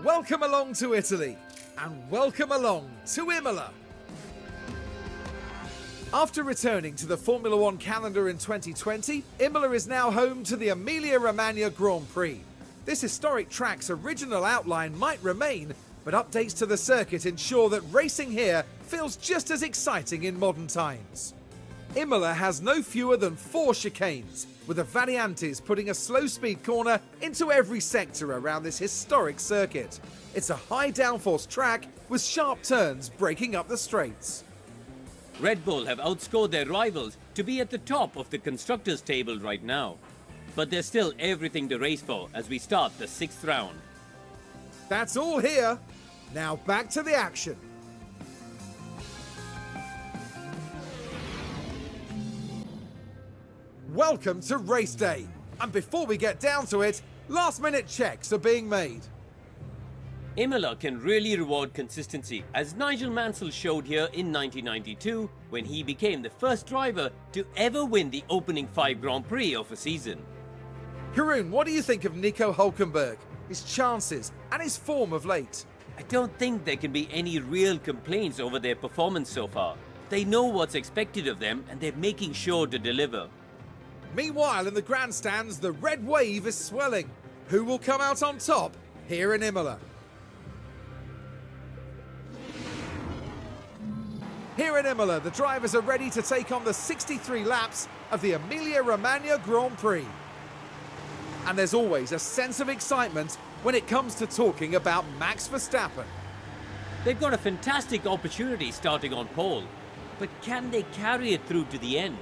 Welcome along to Italy, and welcome along to Imola. After returning to the Formula One calendar in 2020, Imola is now home to the Emilia Romagna Grand Prix. This historic track's original outline might remain, but updates to the circuit ensure that racing here feels just as exciting in modern times. Imola has no fewer than 4 chicanes, with the variantes putting a slow-speed corner into every sector around this historic circuit. It's a high downforce track with sharp turns breaking up the straights. Red Bull have outscored their rivals to be at the top of the constructors' table right now. But there's still everything to race for as we start the 6th round. That's all here. Now back to the action. Welcome to race day. And before we get down to it, last-minute checks are being made. Imola can really reward consistency, as Nigel Mansell showed here in 1992 when he became the first driver to ever win the opening 5 Grand Prix of a season. Haroon, what do you think of Nico Hülkenberg, his chances and his form of late? I don't think there can be any real complaints over their performance so far. They know what's expected of them and they're making sure to deliver. Meanwhile, in the grandstands, the red wave is swelling. Who will come out on top here in Imola? Here in Imola, the drivers are ready to take on the 63 laps of the Emilia Romagna Grand Prix. And there's always a sense of excitement when it comes to talking about Max Verstappen. They've got a fantastic opportunity starting on pole, but can they carry it through to the end?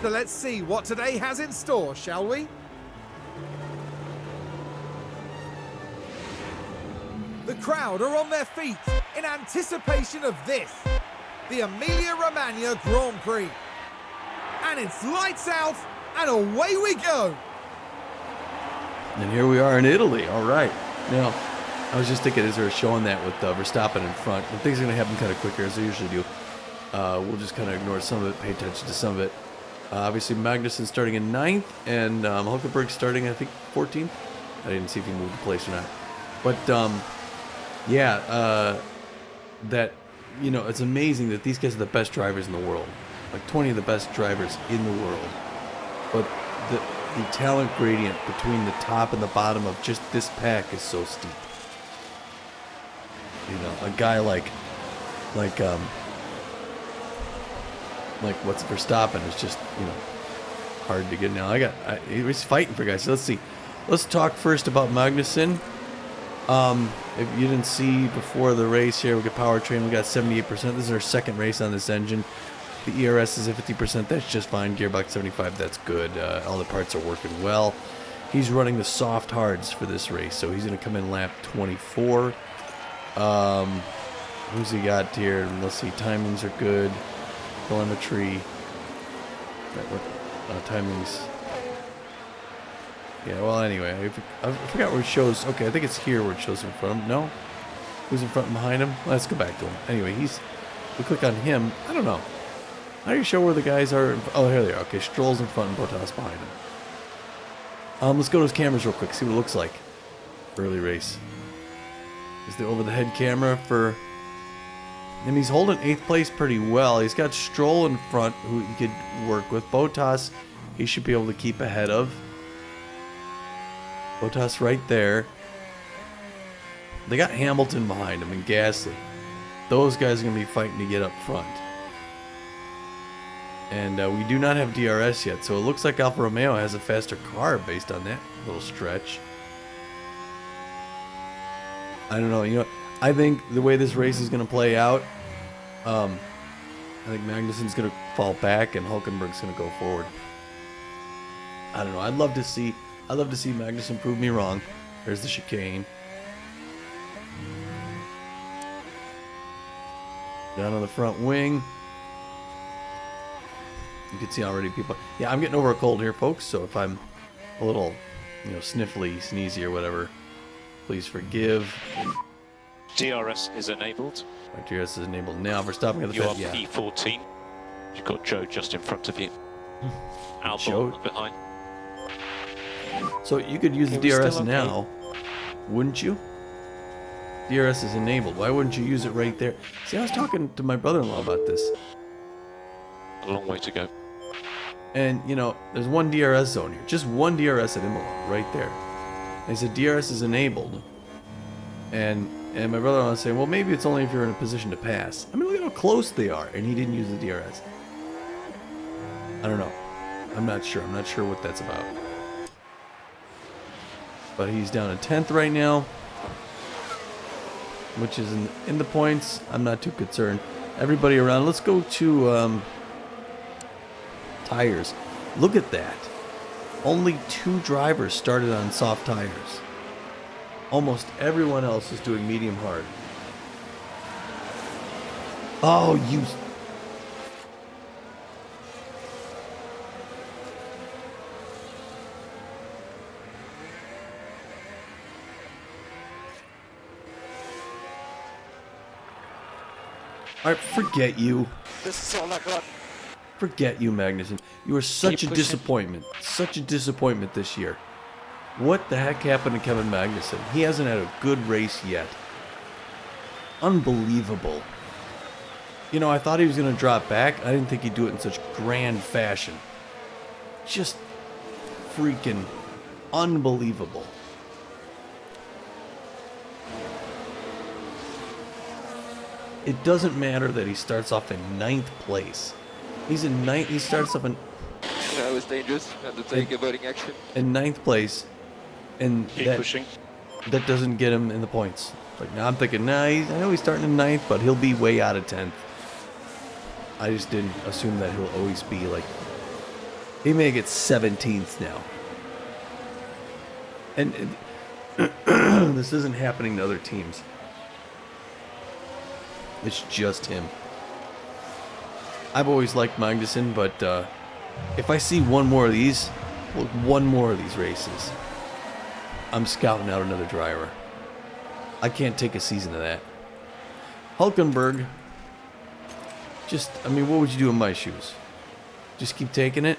So let's see what today has in store, shall we? The crowd are on their feet in anticipation of this, the Emilia Romagna Grand Prix. And it's lights out and away we go. And here we are in Italy. All right. Now, I was just thinking as they were showing that with Verstappen in front, and things are going to happen kind of quicker as they usually do. We'll just kind of ignore some of it, pay attention to some of it. Obviously, Magnussen starting in 9th, and Hülkenberg starting, I think, 14th. I didn't see if he moved the place or not. But, that, you know, it's amazing that these guys are the best drivers in the world. Like 20 of the best drivers in the world. But the talent gradient between the top and the bottom of just this pack is so steep. You know, a guy like what's Verstappen is just, you know, hard to get. Now he's fighting for guys. So let's see. Let's talk first about Magnussen. If you didn't see before the race here, we got powertrain. We got 78%. This is our second race on this engine. The ERS is at 50%. That's just fine. Gearbox 75. That's good. All the parts are working well. He's running the soft hards for this race, so he's going to come in lap 24. Who's he got here? Let's see. Timings are good. Telemetry. Timings. Yeah, well, anyway, I forgot where it shows. Okay, I think it's here where it shows in front of him. No? Who's in front and behind him? Let's go back to him. Anyway, we click on him. I don't know. How do you show where the guys are? Oh, here they are. Okay, Stroll's in front and Bottas behind him. Let's go to his cameras real quick, see what it looks like. Early race. Is the over-the-head camera for... And he's holding 8th place pretty well. He's got Stroll in front, who he could work with. Bottas, he should be able to keep ahead of. Bottas right there. They got Hamilton behind him and Gasly. Those guys are going to be fighting to get up front. And we do not have DRS yet, so it looks like Alfa Romeo has a faster car based on that little stretch. I don't know. You know, I think the way this race is going to play out, I think Magnussen's going to fall back and Hülkenberg's going to go forward. I don't know. I'd love to see Magnussen prove me wrong. There's the chicane. Down on the front wing. You can see already people. Yeah, I'm getting over a cold here, folks. So if I'm a little, you know, sniffly, sneezy, or whatever, please forgive. DRS is enabled. My DRS is enabled now. Verstappen at the You are yeah. P14. You've got Joe just in front of you. Albon behind. So you could use the DRS now. Wouldn't you? DRS is enabled. Why wouldn't you use it right there? See, I was talking to my brother-in-law about this. A long way to go. And, you know, there's one DRS zone here. Just one DRS at Imola, right there. And he said DRS is enabled. And my brother-in-law was saying, well, maybe it's only if you're in a position to pass. I mean, look at how close they are. And he didn't use the DRS. I don't know. I'm not sure. I'm not sure what that's about. But he's down in 10th right now, which is in the points. I'm not too concerned. Everybody around. Let's go to tires. Look at that. Only 2 drivers started on soft tires. Almost everyone else is doing medium hard. Oh, you... Alright, forget you. This is all I got. Forget you, Magnussen. You are such a disappointment. Such a disappointment this year. What the heck happened to Kevin Magnussen? He hasn't had a good race yet. Unbelievable. You know, I thought he was going to drop back. I didn't think he'd do it in such grand fashion. Just freaking unbelievable. It doesn't matter that he starts off in 9th place. He's in 9th. He starts off in... That was dangerous. Had to take averting action. In 9th place. And Keep pushing. that doesn't get him in the points. Like, now I'm thinking, I know he's starting in 9th, but he'll be way out of 10th. I just didn't assume that he'll always be like... He may get 17th now. And this isn't happening to other teams. It's just him. I've always liked Magnussen, but if I see one more of these races, I'm scouting out another driver. I can't take a season of that. Hulkenberg, I mean, what would you do in my shoes? Just keep taking it?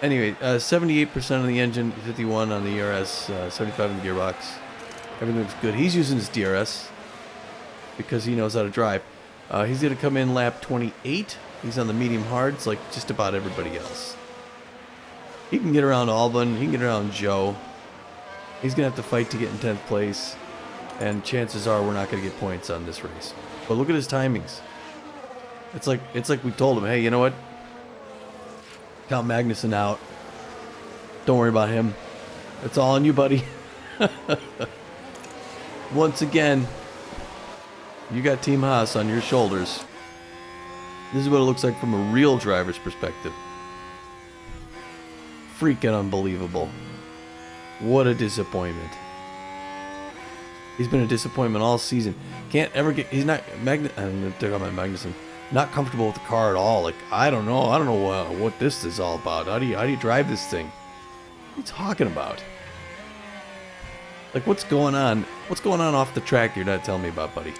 Anyway, 78% of the engine, 51 on the ERS, 75 in the gearbox. Everything looks good. He's using his DRS because he knows how to drive. He's going to come in lap 28. He's on the medium hards like just about everybody else. He can get around Albon. He can get around Joe. He's going to have to fight to get in 10th place. And chances are we're not going to get points on this race. But look at his timings. It's like we told him, hey, you know what? Count Magnussen out. Don't worry about him. It's all on you, buddy. Once again, you got Team Haas on your shoulders. This is what it looks like from a real driver's perspective. Freaking unbelievable. What a disappointment. He's been a disappointment all season. Can't ever get... He's not... I'm going to take out my Magnussen. Not comfortable with the car at all. Like, I don't know what this is all about. How do you drive this thing? What are you talking about? Like, what's going on? What's going on off the track you're not telling me about, buddy?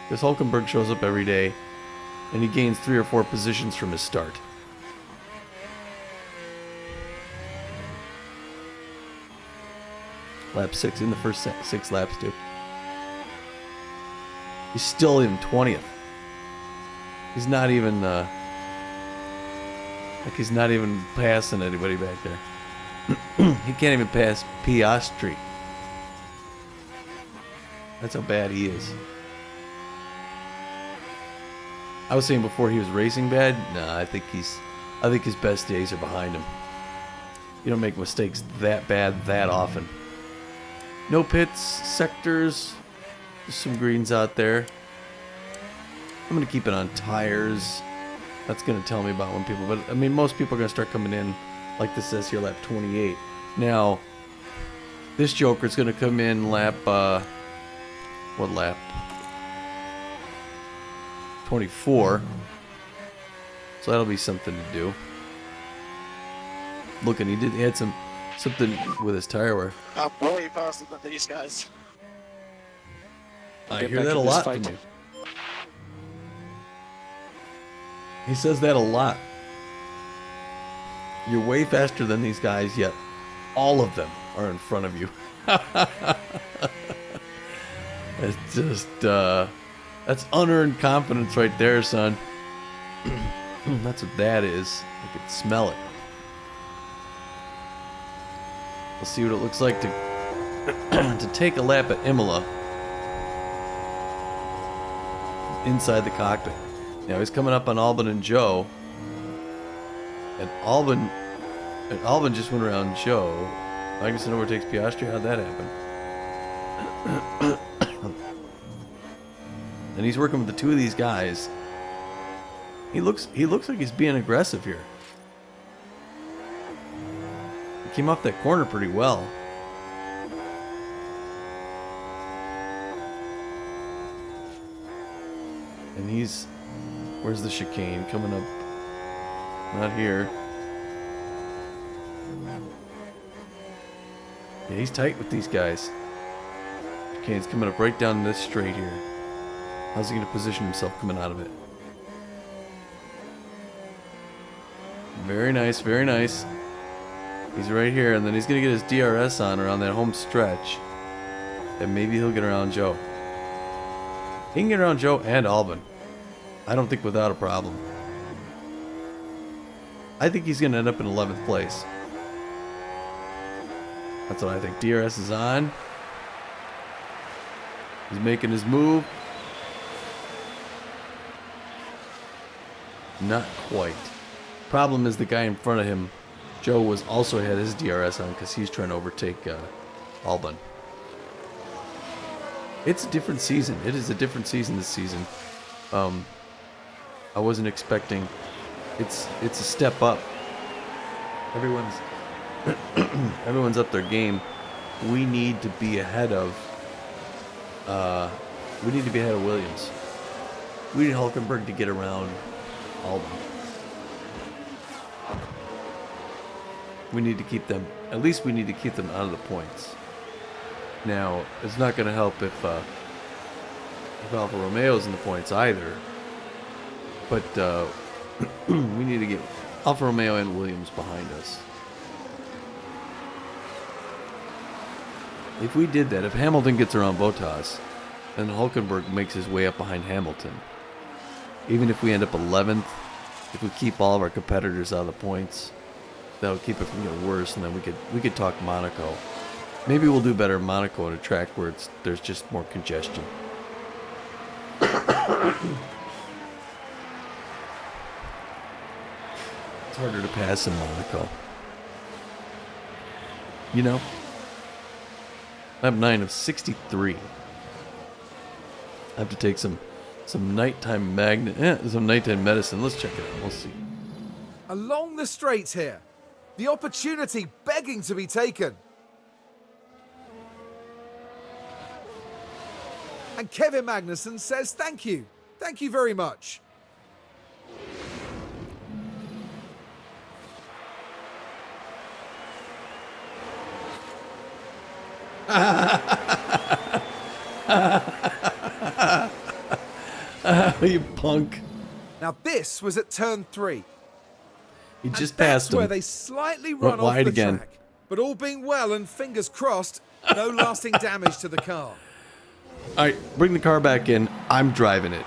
Because Hulkenberg shows up every day, and he gains 3 or 4 positions from his start. Lap 6 in the first 6 laps, too. He's still in 20th. He's not even, he's not even passing anybody back there. He can't even pass Piastri. That's how bad he is. I was saying before he was racing bad. Nah, I think his best days are behind him. You don't make mistakes that bad that often. No pits, sectors, just some greens out there. I'm going to keep it on tires. That's going to tell me about when people... But, I mean, most people are going to start coming in, like this says here, lap 28. Now, this joker's going to come in lap... what lap? 24. So that'll be something to do. Look, and he had something with his tire wear. I'm way faster than these guys. I Get hear back that a in this lot fight. from you. He says that a lot. You're way faster than these guys, yet all of them are in front of you. It's just, that's unearned confidence right there, son. That's what that is. I can smell it. We'll see what it looks like to to take a lap at Imola inside the cockpit. Now he's coming up on Albon and Joe, and Albon just went around Joe. Magnussen overtakes Piastri. How'd that happen? And he's working with the two of these guys. He looks like he's being aggressive here. He came off that corner pretty well. And he's... Where's the chicane? Coming up. Not here. Yeah, he's tight with these guys. Chicane's coming up right down this straight here. How's he going to position himself coming out of it? Very nice, very nice. He's right here, and then he's going to get his DRS on around that home stretch. And maybe he'll get around Joe. He can get around Joe and Albon. I don't think without a problem. I think he's going to end up in 11th place. That's what I think. DRS is on. He's making his move. Not quite. Problem is the guy in front of him, Joe, was also had his DRS on because he's trying to overtake Albon. It's a different season. It is a different season this season. I wasn't expecting. It's a step up. Everyone's up their game. We need to be ahead of. We need to be ahead of Williams. We need Hulkenberg to get around Albon. We need to keep them. At least we need to keep them out of the points. Now, it's not going to help if Alfa Romeo's in the points either. But we need to get Alfa Romeo and Williams behind us. If we did that, if Hamilton gets around Bottas, and Hulkenberg makes his way up behind Hamilton, even if we end up 11th, if we keep all of our competitors out of the points, that'll keep it from getting worse, and then we could talk Monaco. Maybe we'll do better in Monaco on a track where there's just more congestion. It's harder to pass in Monaco. You know? Lap 9 of 63. I have to take some nighttime some nighttime medicine. Let's check it out. We'll see. Along the straight here. The opportunity begging to be taken. And Kevin Magnussen says thank you. Thank you very much. You punk. Now this was at turn 3. He just and passed that's where him. they slightly run off wide the again. track. But all being well and fingers crossed, no lasting damage to the car. All right, bring the car back in. I'm driving it.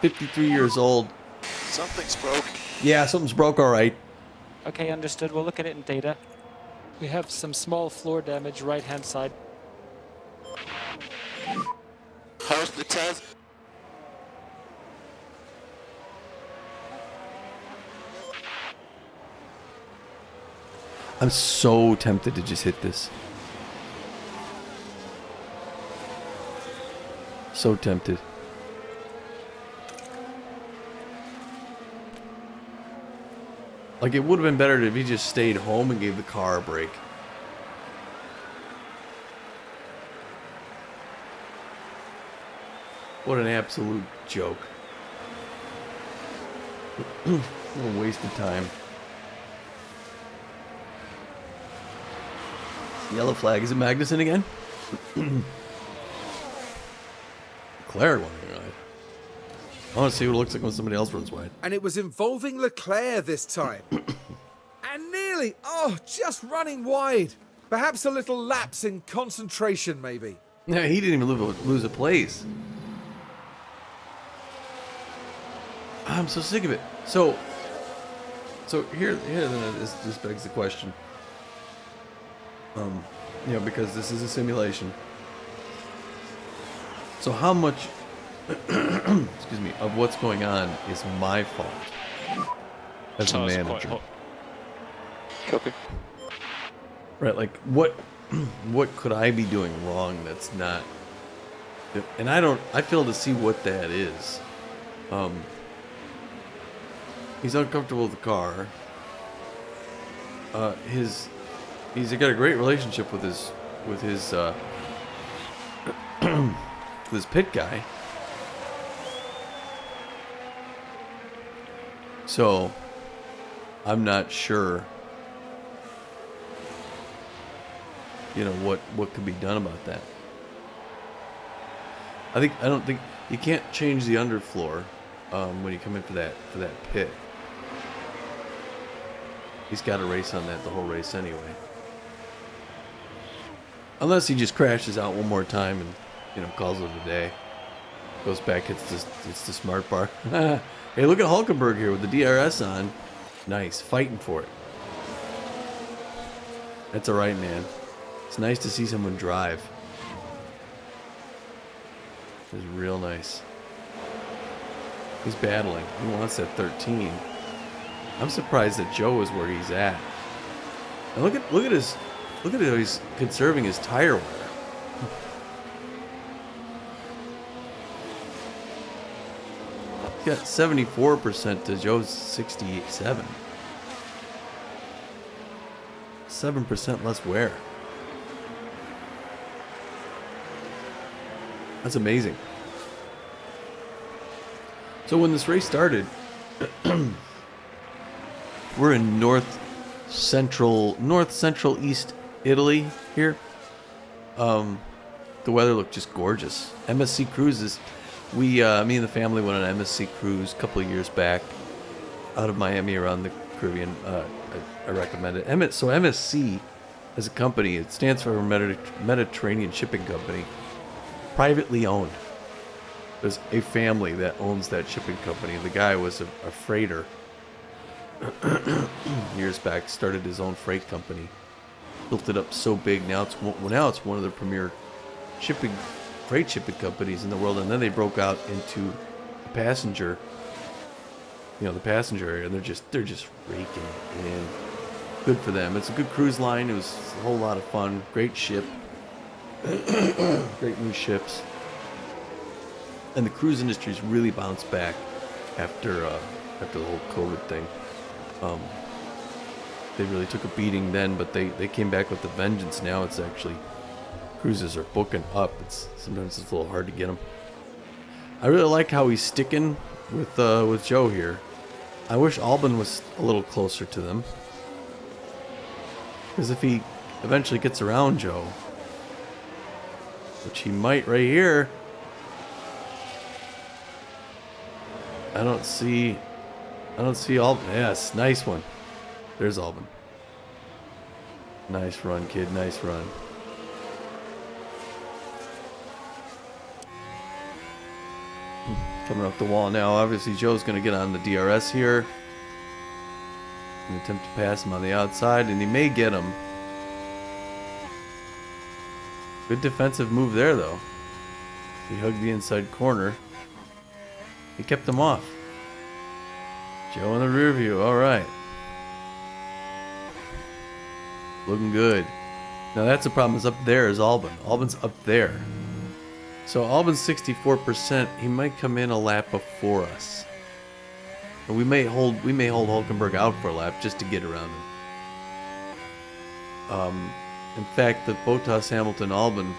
53 years old. Something's broke. Yeah, something's broke, all right. Okay, understood. We'll look at it in data. We have some small floor damage right-hand side. How's the test? I'm so tempted to just hit this. So tempted. Like, it would have been better if he just stayed home and gave the car a break. What an absolute joke. What a waste of time. Yellow flag. Is it Magnussen again? Leclerc running wide. I want to see what it looks like when somebody else runs wide. And it was involving Leclerc this time. And nearly really, just running wide. Perhaps a little lapse in concentration, maybe. No, he didn't even lose a place. I'm so sick of it. So here then this begs the question. Because this is a simulation. So how much, excuse me, of what's going on is my fault as a Tires are quite manager? hot. Copy. Right, like what could I be doing wrong that's not? And I fail to see what that is. He's uncomfortable with the car. He's got a great relationship with his with his pit guy. So I'm not sure, what could be done about that. I don't think you can't change the underfloor when you come in for that pit. He's got to race on that the whole race anyway. Unless he just crashes out one more time and calls it a day. Goes back, hits the smart bar. Hey, look at Hulkenberg here with the DRS on. Nice, fighting for it. That's all right, man. It's nice to see someone drive. It's real nice. He's battling. He wants that 13. I'm surprised that Joe is where he's at. And look at how he's conserving his tire wear. He's got 74% to Joe's 67. 7% less wear. That's amazing. So when this race started, we're in north central east Italy here. The weather looked just gorgeous. MSC cruises. Me and the family went on an MSC cruise a couple of years back out of Miami around the Caribbean. I recommend it. So MSC as a company, it stands for Mediterranean Shipping Company, privately owned. There's a family that owns that shipping company. The guy was a freighter years back, started his own freight company, built it up so big. Now it's one of the premier freight shipping companies in the world. And then they broke out into the passenger area, and they're just raking it in. Good for them. It's a good cruise line. It was a whole lot of fun. Great ship. Great new ships. And the cruise industry's really bounced back after the whole COVID thing. They really took a beating then, but they came back with a vengeance. Now it's actually, cruises are booking up. Sometimes it's a little hard to get them. I really like how he's sticking with Joe here. I wish Albon was a little closer to them, because if he eventually gets around Joe, which he might right here, I don't see Albon. Yes, nice one. There's Albon. Nice run, kid. Nice run. Coming up the wall now. Obviously, Joe's going to get on the DRS here and attempt to pass him on the outside, and he may get him. Good defensive move there, though. He hugged the inside corner. He kept him off. Joe in the rear view. All right. Looking good. Now that's the problem. Is up there is Albon. Albon's up there. So Albon's 64%. He might come in a lap before us. And we may hold Hulkenberg out for a lap just to get around him. In fact, the Bottas, Hamilton, Albon,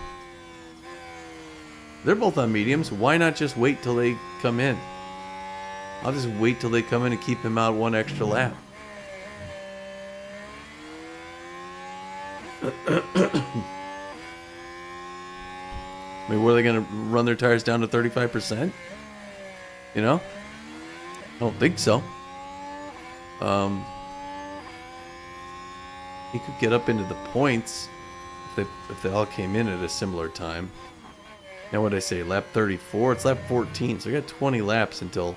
they're both on mediums. Why not just wait till they come in? I'll just wait till they come in and keep him out one extra lap. I mean, were they going to run their tires down to 35%? I don't think so. he could get up into the points if they all came in at a similar time. Now what did I say? Lap 34? It's lap 14, so we got 20 laps until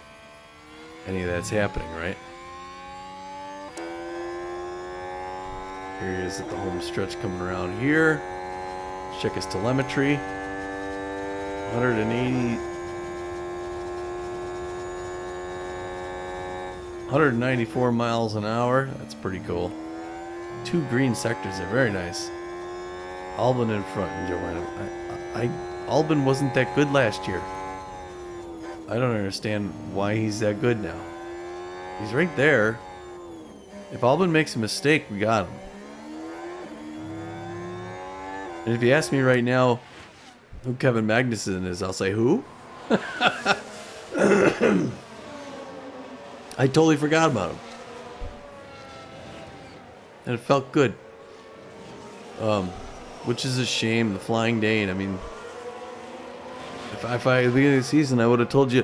any of that's happening, right? Here he is at the home stretch coming around here. Let's check his telemetry. 194 miles an hour. That's pretty cool. 2 green sectors there. Very nice. Albon in front and Joanna. Albon wasn't that good last year. I don't understand why he's that good now. He's right there. If Albon makes a mistake, we got him. And if you ask me right now who Kevin Magnussen is, I'll say who? I totally forgot about him. And it felt good. Which is a shame, the Flying Dane. I mean, if I at the beginning of the season, I would have told you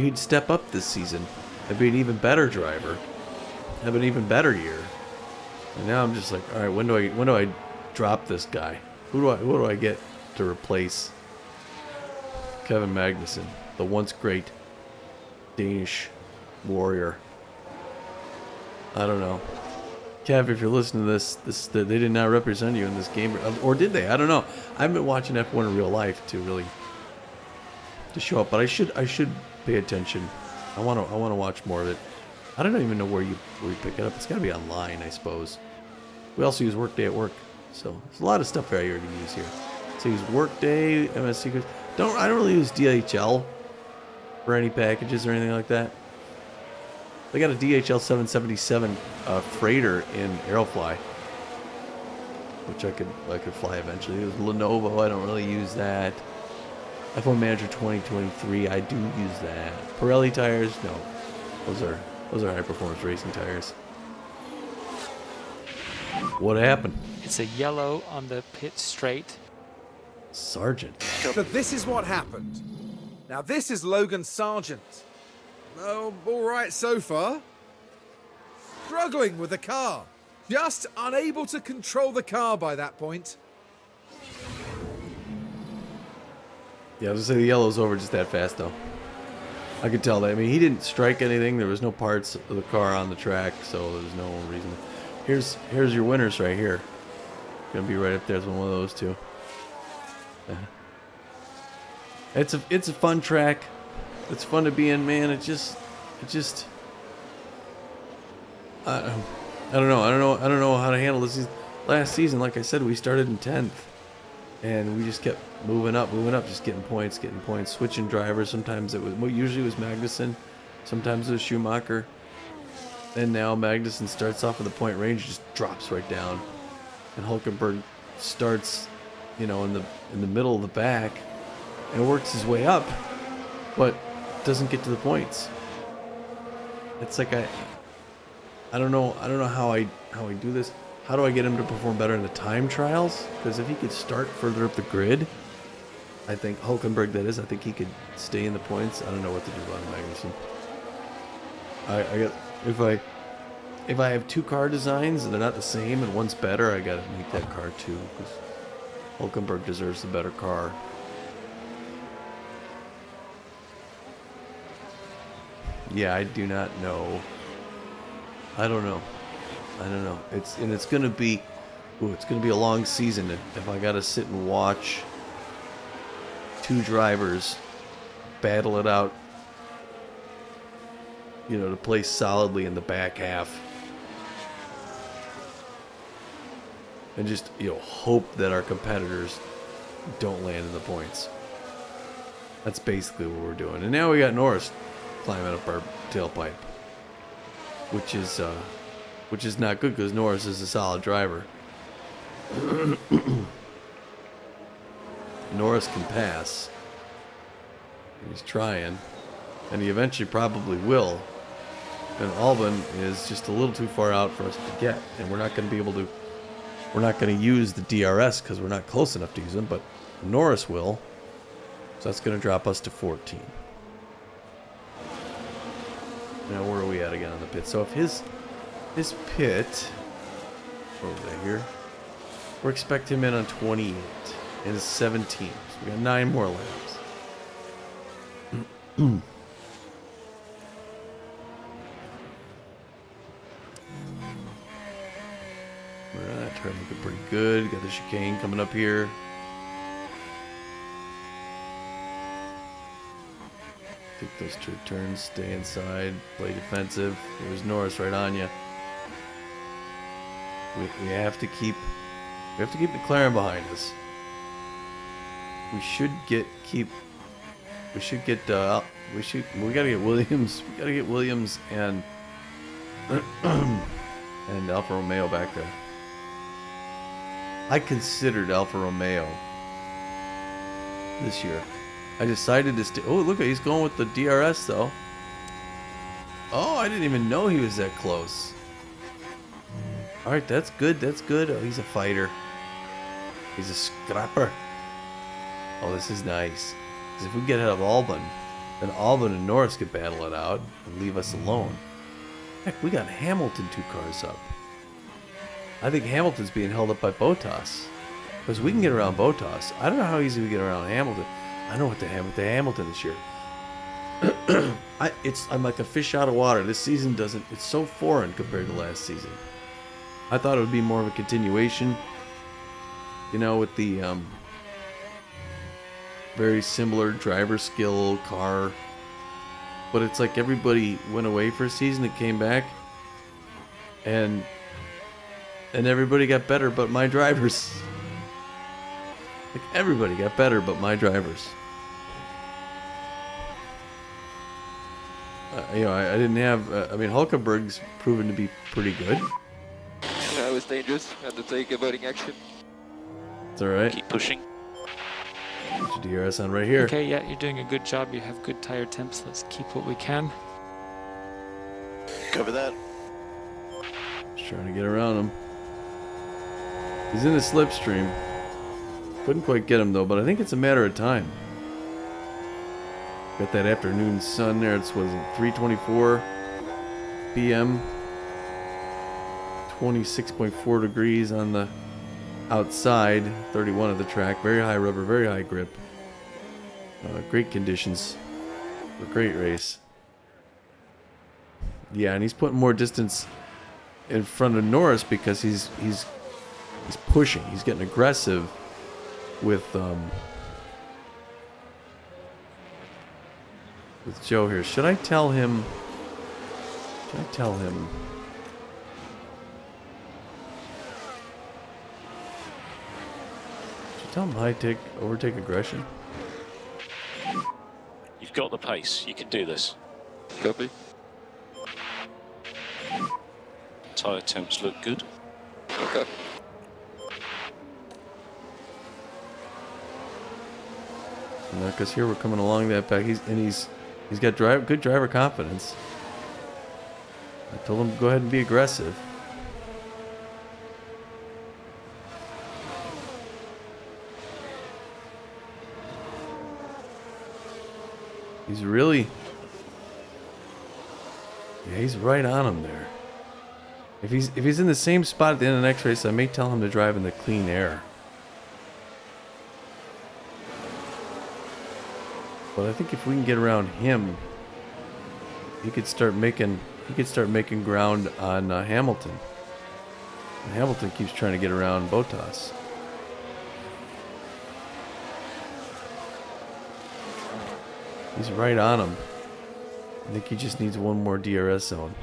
he'd step up this season and be an even better driver, have an even better year. And now I'm just like, all right, when do I drop this guy? Who do I get to replace Kevin Magnussen, the once great Danish warrior? I don't know. Kev, if you're listening to this, they did not represent you in this game, or did they? I don't know. I haven't been watching F1 in real life to show up, but I should pay attention. I want to watch more of it. I don't even know where you pick it up. It's got to be online, I suppose. We also use Workday at work, so there's a lot of stuff I already use here. So I use Workday, MS Secrets. I don't really use DHL for any packages or anything like that. They got a DHL 777 freighter in Aerofly, which I could fly eventually. It was Lenovo. I don't really use that. F1 Manager 2023. I do use that. Pirelli tires. No, those are high performance racing tires. What happened? It's a yellow on the pit straight. Sargent. So this is what happened. Now this is Logan Sargent. Oh, all right so far. Struggling with the car. Just unable to control the car by that point. Yeah, I was gonna say the yellow's over just that fast though. I could tell that. I mean, he didn't strike anything. There was no parts of the car on the track, so there's no reason. Here's your winners right here. Gonna be right up there as one of those two. It's a fun track. It's fun to be in, man. It just I don't know how to handle this. Last season, like I said, we started in 10th, and we just kept moving up, just getting points, switching drivers. Sometimes usually it was Magnussen, sometimes it was Schumacher, and now Magnussen starts off with a point range, just drops right down, and Hulkenberg starts, in the middle of the back, and works his way up, but doesn't get to the points. It's like I don't know how I do this. How do I get him to perform better in the time trials? Because if he could start further up the grid, I think Hulkenberg, that is, I think he could stay in the points. I don't know what to do about Magnussen. If I have two car designs and they're not the same and one's better, I gotta make that car too, because Hulkenberg deserves the better car. Yeah, I do not know. I don't know. It's gonna be a long season if I gotta sit and watch two drivers battle it out, to play solidly in the back half, and just hope that our competitors don't land in the points. That's basically what we're doing. And now we got Norris climbing up our tailpipe, which is not good because Norris is a solid driver. Norris can pass. He's trying, and he eventually probably will. And Albon is just a little too far out for us to get, and we're not going to use the DRS because we're not close enough to use them, but Norris will. So that's going to drop us to 14. Now where are we at again on the pit? So if his pit What was that here? We're expecting him in on 28 and it's 17. So we got 9 more laps. Alright, turn looking pretty good. Got the chicane coming up here. Take those 2 turns, stay inside, play defensive. There's Norris right on you. We have to keep McLaren behind us. We gotta get Williams. We gotta get Williams and and Alfa Romeo back there. I considered Alfa Romeo this year. I decided to stay. Oh, look, he's going with the DRS though. Oh, I didn't even know he was that close. All right, that's good. That's good. Oh, he's a fighter. He's a scrapper. Oh, this is nice. Because if we get ahead of Albon, then Albon and Norris could battle it out and leave us alone. Heck, we got Hamilton 2 cars up. I think Hamilton's being held up by Bottas. Because we can get around Bottas. I don't know how easy we get around Hamilton. I know what to have with the Hamilton this year. I'm like a fish out of water. This season doesn't... It's so foreign compared to last season. I thought it would be more of a continuation. You know, with the... very similar driver skill car, but it's like everybody went away for a season and came back, and everybody got better but my drivers. Like everybody got better but my drivers. You know, I didn't have. I mean, Hulkenberg's proven to be pretty good. That was dangerous. Had to take avoiding action. It's all right. Keep pushing. Put your DRS on right here. Okay, yeah, you're doing a good job. You have good tire temps. Let's keep what we can. Cover that. Just trying to get around him. He's in the slipstream. Couldn't quite get him though, but I think it's a matter of time. Got that afternoon sun there. It's 3:24 p.m. 26.4 degrees on the outside, 31 of the track. Very high rubber, very high grip. Great conditions. A great race. Yeah, and he's putting more distance in front of Norris because he's pushing. He's getting aggressive with Joe here. Should I tell him? Should I tell him? Tell him overtake aggression. You've got the pace. You can do this. Copy. Tyre temps look good. Okay. Because here we're coming along that back. He's got good driver confidence. I told him to go ahead and be aggressive. He's really... Yeah, he's right on him there. If he's in the same spot at the end of the next race, I may tell him to drive in the clean air. But I think if we can get around him, he could start making ground on Hamilton. And Hamilton keeps trying to get around Bottas. He's right on him. I think he just needs one more DRS zone.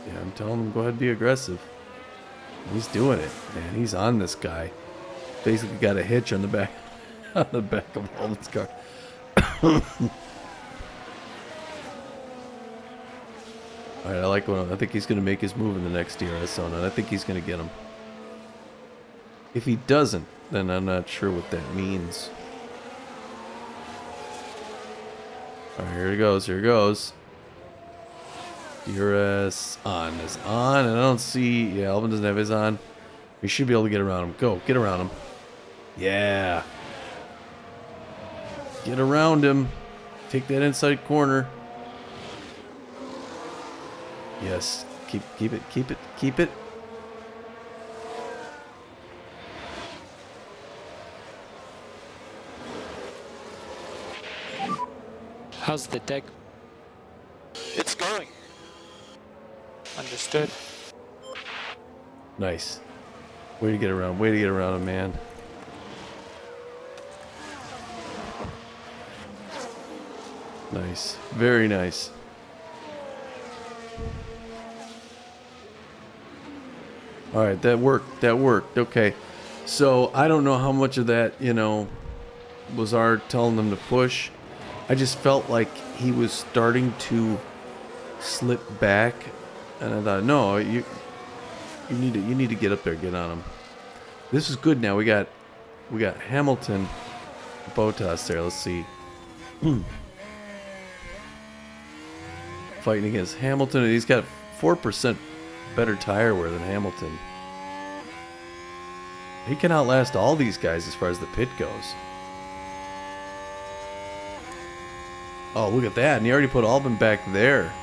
Yeah, I'm telling him go ahead and be aggressive. He's doing it, man. He's on this guy. Basically got a hitch on the back of Alden's car. Alright, I like I think he's gonna make his move in the next DRS zone, and I think he's gonna get him. If he doesn't, then I'm not sure what that means. Alright, here he goes, here he goes. DRS on is on, and I don't see... Yeah, Albon doesn't have his on. We should be able to get around him. Go, get around him. Yeah. Get around him. Take that inside corner. Yes. Keep it. How's the deck? It's going. Understood. Nice. Way to get around him, man. Nice. Very nice. All right, that worked. Okay. So, I don't know how much of that, was Art telling them to push. I just felt like he was starting to slip back, and I thought, no, you need to get up there, get on him. This is good now. We got Hamilton, Bottas there. Let's see. Fighting against Hamilton, and he's got 4% better tire wear than Hamilton. He can outlast all these guys as far as the pit goes. Oh, look at that. And he already put Albon back there.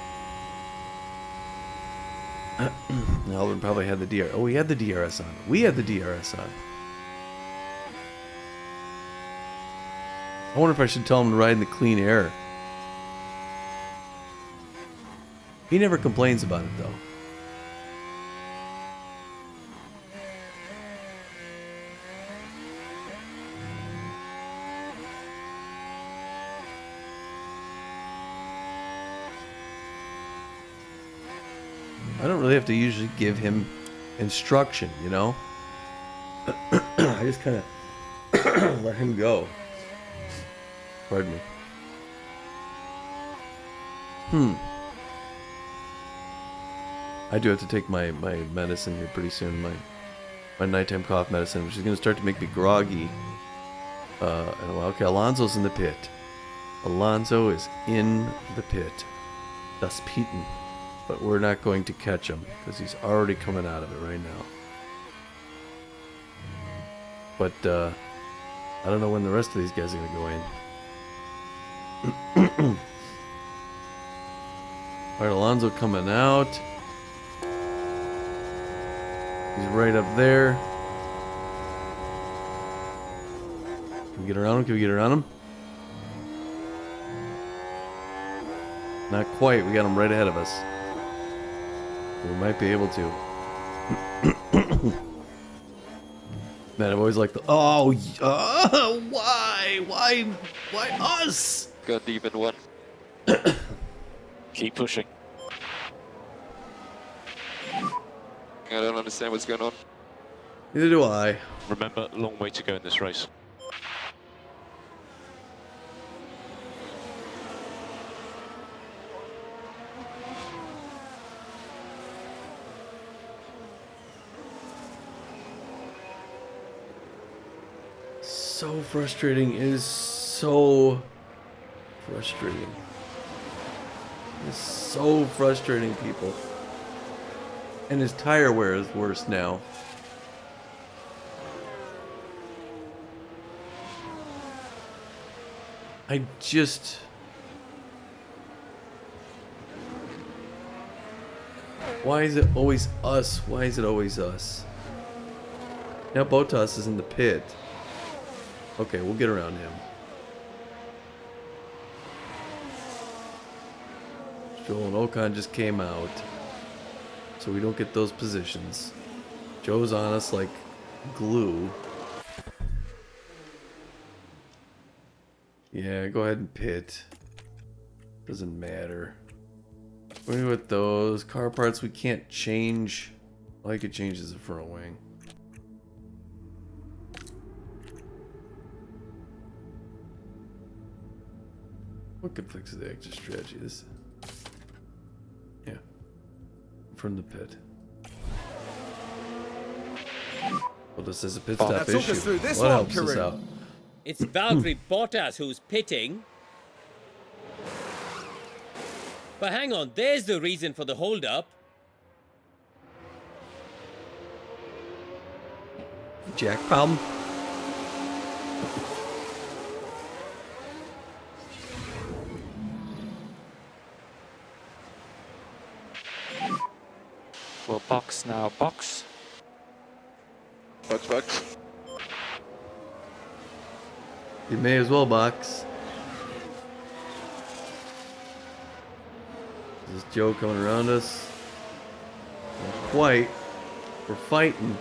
Albon probably had the DRS. Oh, he had the DRS on. We had the DRS on. I wonder if I should tell him to ride in the clean air. He never complains about it, though. I don't really have to usually give him instruction, I just kind of let him go. Pardon me. I do have to take my medicine here pretty soon, my nighttime cough medicine, which is going to start to make me groggy. Okay, Alonso's in the pit. Alonso is in the pit. Das Peten. But we're not going to catch him because he's already coming out of it right now. But I don't know when the rest of these guys are going to go in. Alright, Alonso coming out. He's right up there. Can we get around him? Not quite. We got him right ahead of us. We might be able to. Man, I've always liked the... Why us? Got deep in one. Keep pushing. I don't understand what's going on. Neither do I. Remember, long way to go in this race. So frustrating. It is so frustrating. It's so frustrating, people. And his tire wear is worse now. I just... Why is it always us? Why is it always us? Now Bottas is in the pit. Okay, we'll get around him. Joel and Ocon just came out. So we don't get those positions. Joe's on us like glue. Yeah, go ahead and pit. Doesn't matter. With those car parts we can't change. All I could change is the front wing. What conflicts with the extra strategy? This, yeah, from the pit. Well, this is a pit stop Let's issue. talk us through this What one, helps us Karun. out? It's Valtteri Bottas who's pitting. But hang on, there's the reason for the hold-up. Jack problem. We'll box now. Box. Box, box. You may as well box. Is this Joe coming around us? Not quite. We're fighting.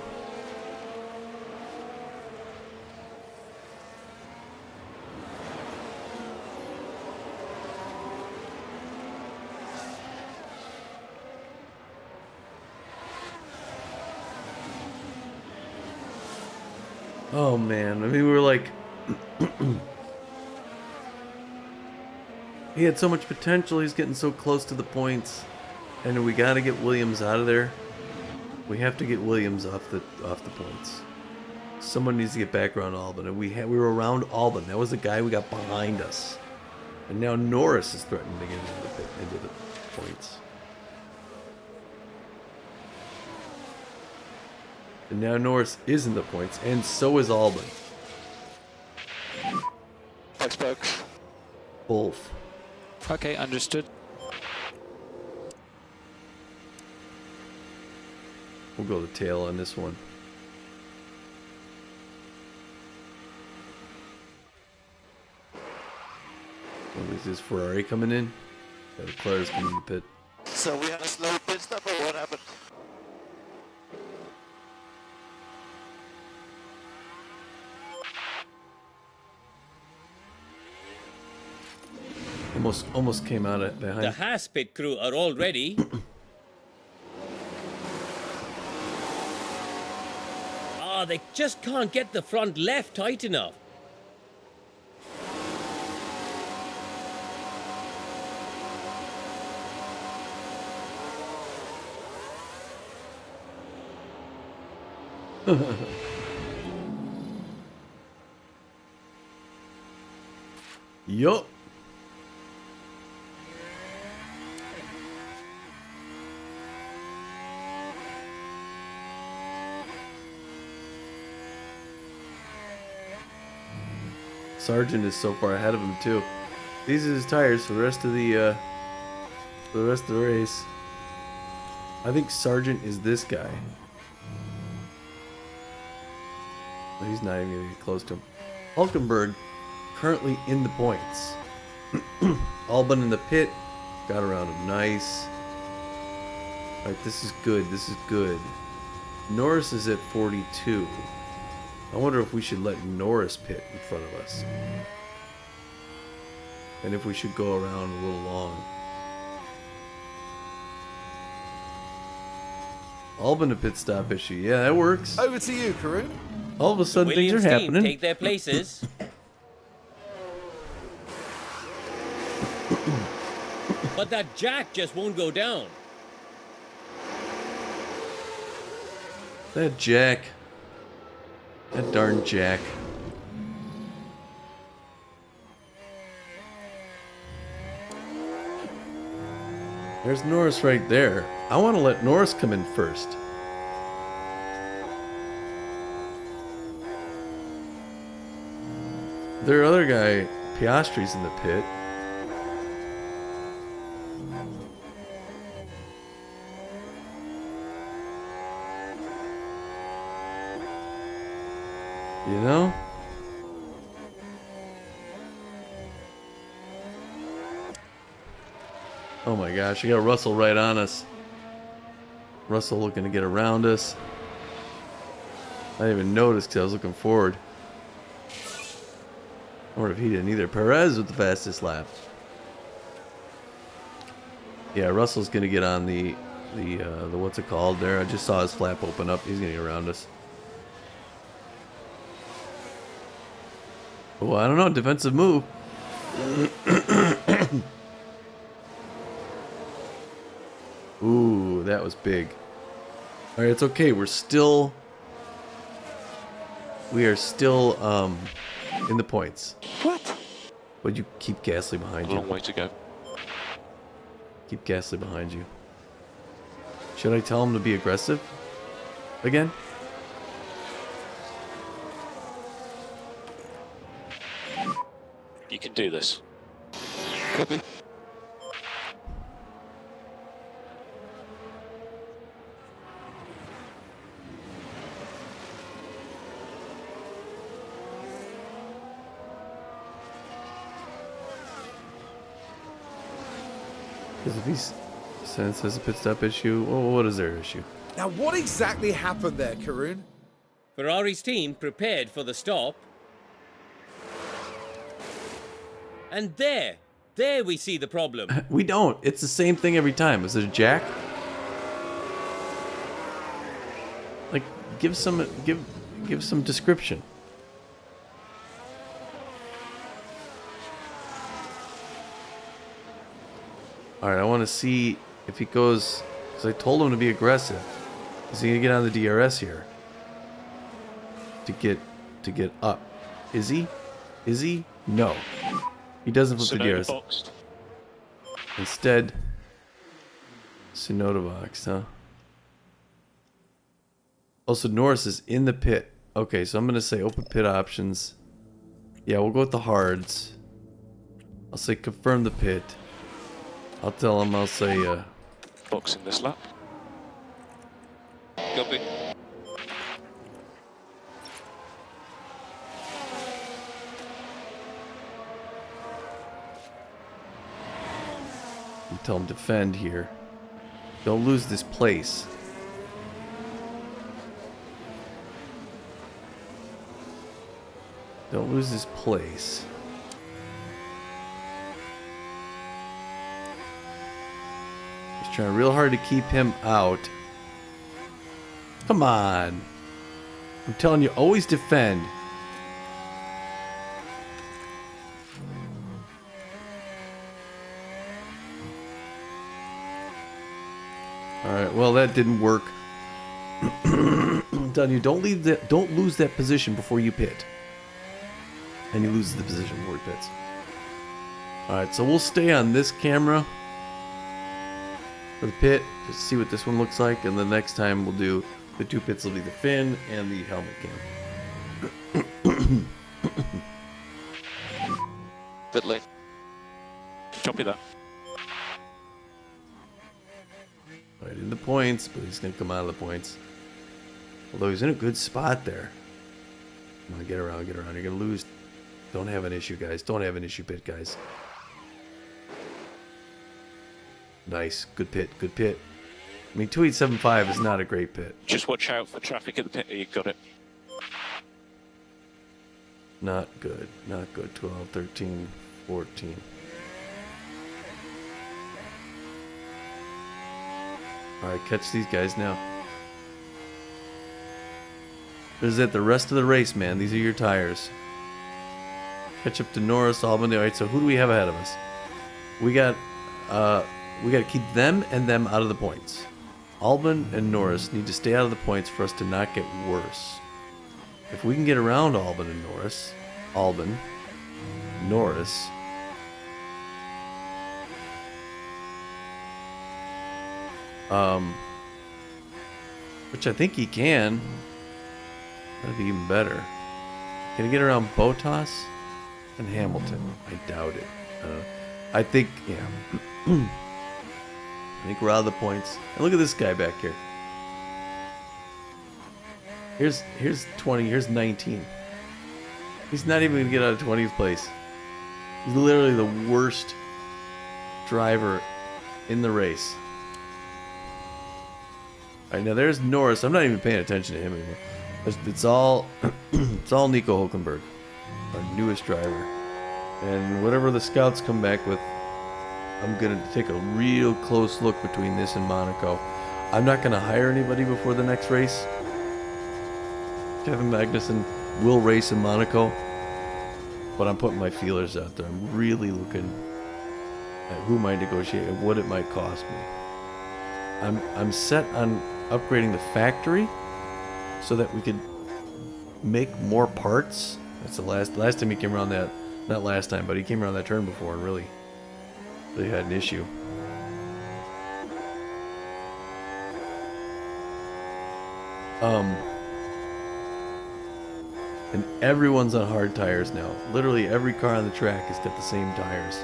Oh man, I mean, we were like, he had so much potential. He's getting so close to the points, and we got to get Williams out of there. We have to get Williams off the points. Someone needs to get back around Albon, and we were around Albon. That was the guy we got behind us, and now Norris is threatening to get into the points. And now Norris is in the points, and so is Albon. Box, box. Both. Okay, understood. We'll go the tail on this one. Is this Ferrari coming in? Yeah, Leclerc's coming in the pit. So we had a slow pit stop, or what happened? Almost came out of behind. The Haas pit crew are all ready. They just can't get the front left tight enough. Yup. Sargent is so far ahead of him too. These are his tires for the rest of the race. I think Sargent is this guy. But he's not even gonna get close to him. Hulkenberg currently in the points. Albon in the pit, got around him nice. Alright, this is good. This is good. Norris is at 42. I wonder if we should let Norris pit in front of us. And if we should go around a little long. Albon a pit stop issue. Yeah, that works. Over to you, Karun. All of a sudden things are Williams team happening. take their places. But that jack just won't go down. That Jack. That darn Jack. There's Norris right there. I want to let Norris come in first. Their other guy, Piastri's in the pit. You know? Oh my gosh, you got Russell right on us. Russell looking to get around us. I didn't even notice because I was looking forward. I wonder if he didn't either. Perez with the fastest lap. Yeah, Russell's gonna get on the what's it called there? I just saw his flap open up. He's gonna get around us. Oh, I don't know. Defensive move. Ooh, that was big. All right, it's okay. We are still in the points. What? But you keep Gasly behind A you. long way to go. Keep Gasly behind you. Should I tell him to be aggressive again? You can do this. Because if he's says a pit stop issue, well, what is their issue? Now, what exactly happened there, Karun? Ferrari's team prepared for the stop. And there we see the problem. We don't. It's the same thing every time. Is it a jack? Like, give some description. All right, I want to see if he goes, because I told him to be aggressive. Is he gonna get on the DRS here to get up? Is he? Is he? No. He doesn't flip the Tsunoda DRS. boxed. Instead, Tsunoda box, huh? Also, Norris is in the pit. Okay, so I'm going to say open pit options. Yeah, we'll go with the hards. I'll say confirm the pit. I'll tell him, I'll say, Boxing this lap. Copy. you tell him defend here. Don't lose this place. Don't lose this place. He's trying real hard to keep him out. Come on. I'm telling you, always defend. Alright, well that didn't work. I'm telling you, don't lose that position before you pit. And he loses the position before he pits. Alright, so we'll stay on this camera for the pit, just to see what this one looks like, and the next time we'll do the two pits will be the fin and the helmet cam. Pit lane. Copy that. Right in the points, but he's gonna come out of the points. Although he's in a good spot there. Come on, get around, get around. You're gonna lose. Don't have an issue, guys. Don't have an issue, pit, guys. Nice. Good pit, good pit. I mean, 2875 is not a great pit. Just watch out for traffic at the pit. You got it. Not good. Not good. 12, 13, 14. Alright, catch these guys now. This is it, the rest of the race, man. These are your tires. Catch up to Norris, Albon. Alright, so who do we have ahead of us? We got to keep them and them out of the points. Albon and Norris need to stay out of the points for us to not get worse. If we can get around Albon and Norris, Norris, which I think he can. That'd be even better. Can he get around Bottas and Hamilton? I doubt it. I think, yeah. I think we're out of the points. And look at this guy back here. Here's 20. Here's 19. He's not even gonna get out of 20th place. He's literally the worst driver in the race. All right, now there's Norris. I'm not even paying attention to him anymore. It's all Nico Hülkenberg, our newest driver. And whatever the scouts come back with, I'm gonna take a real close look between this and Monaco. I'm not gonna hire anybody before the next race. Kevin Magnussen will race in Monaco, but I'm putting my feelers out there. I'm really looking at who might negotiate and what it might cost me. I'm set on upgrading the factory so that we could make more parts. That's the last time he came around that, not last time, but he came around that turn before and really had an issue. And everyone's on hard tires now. Literally every car on the track has got the same tires.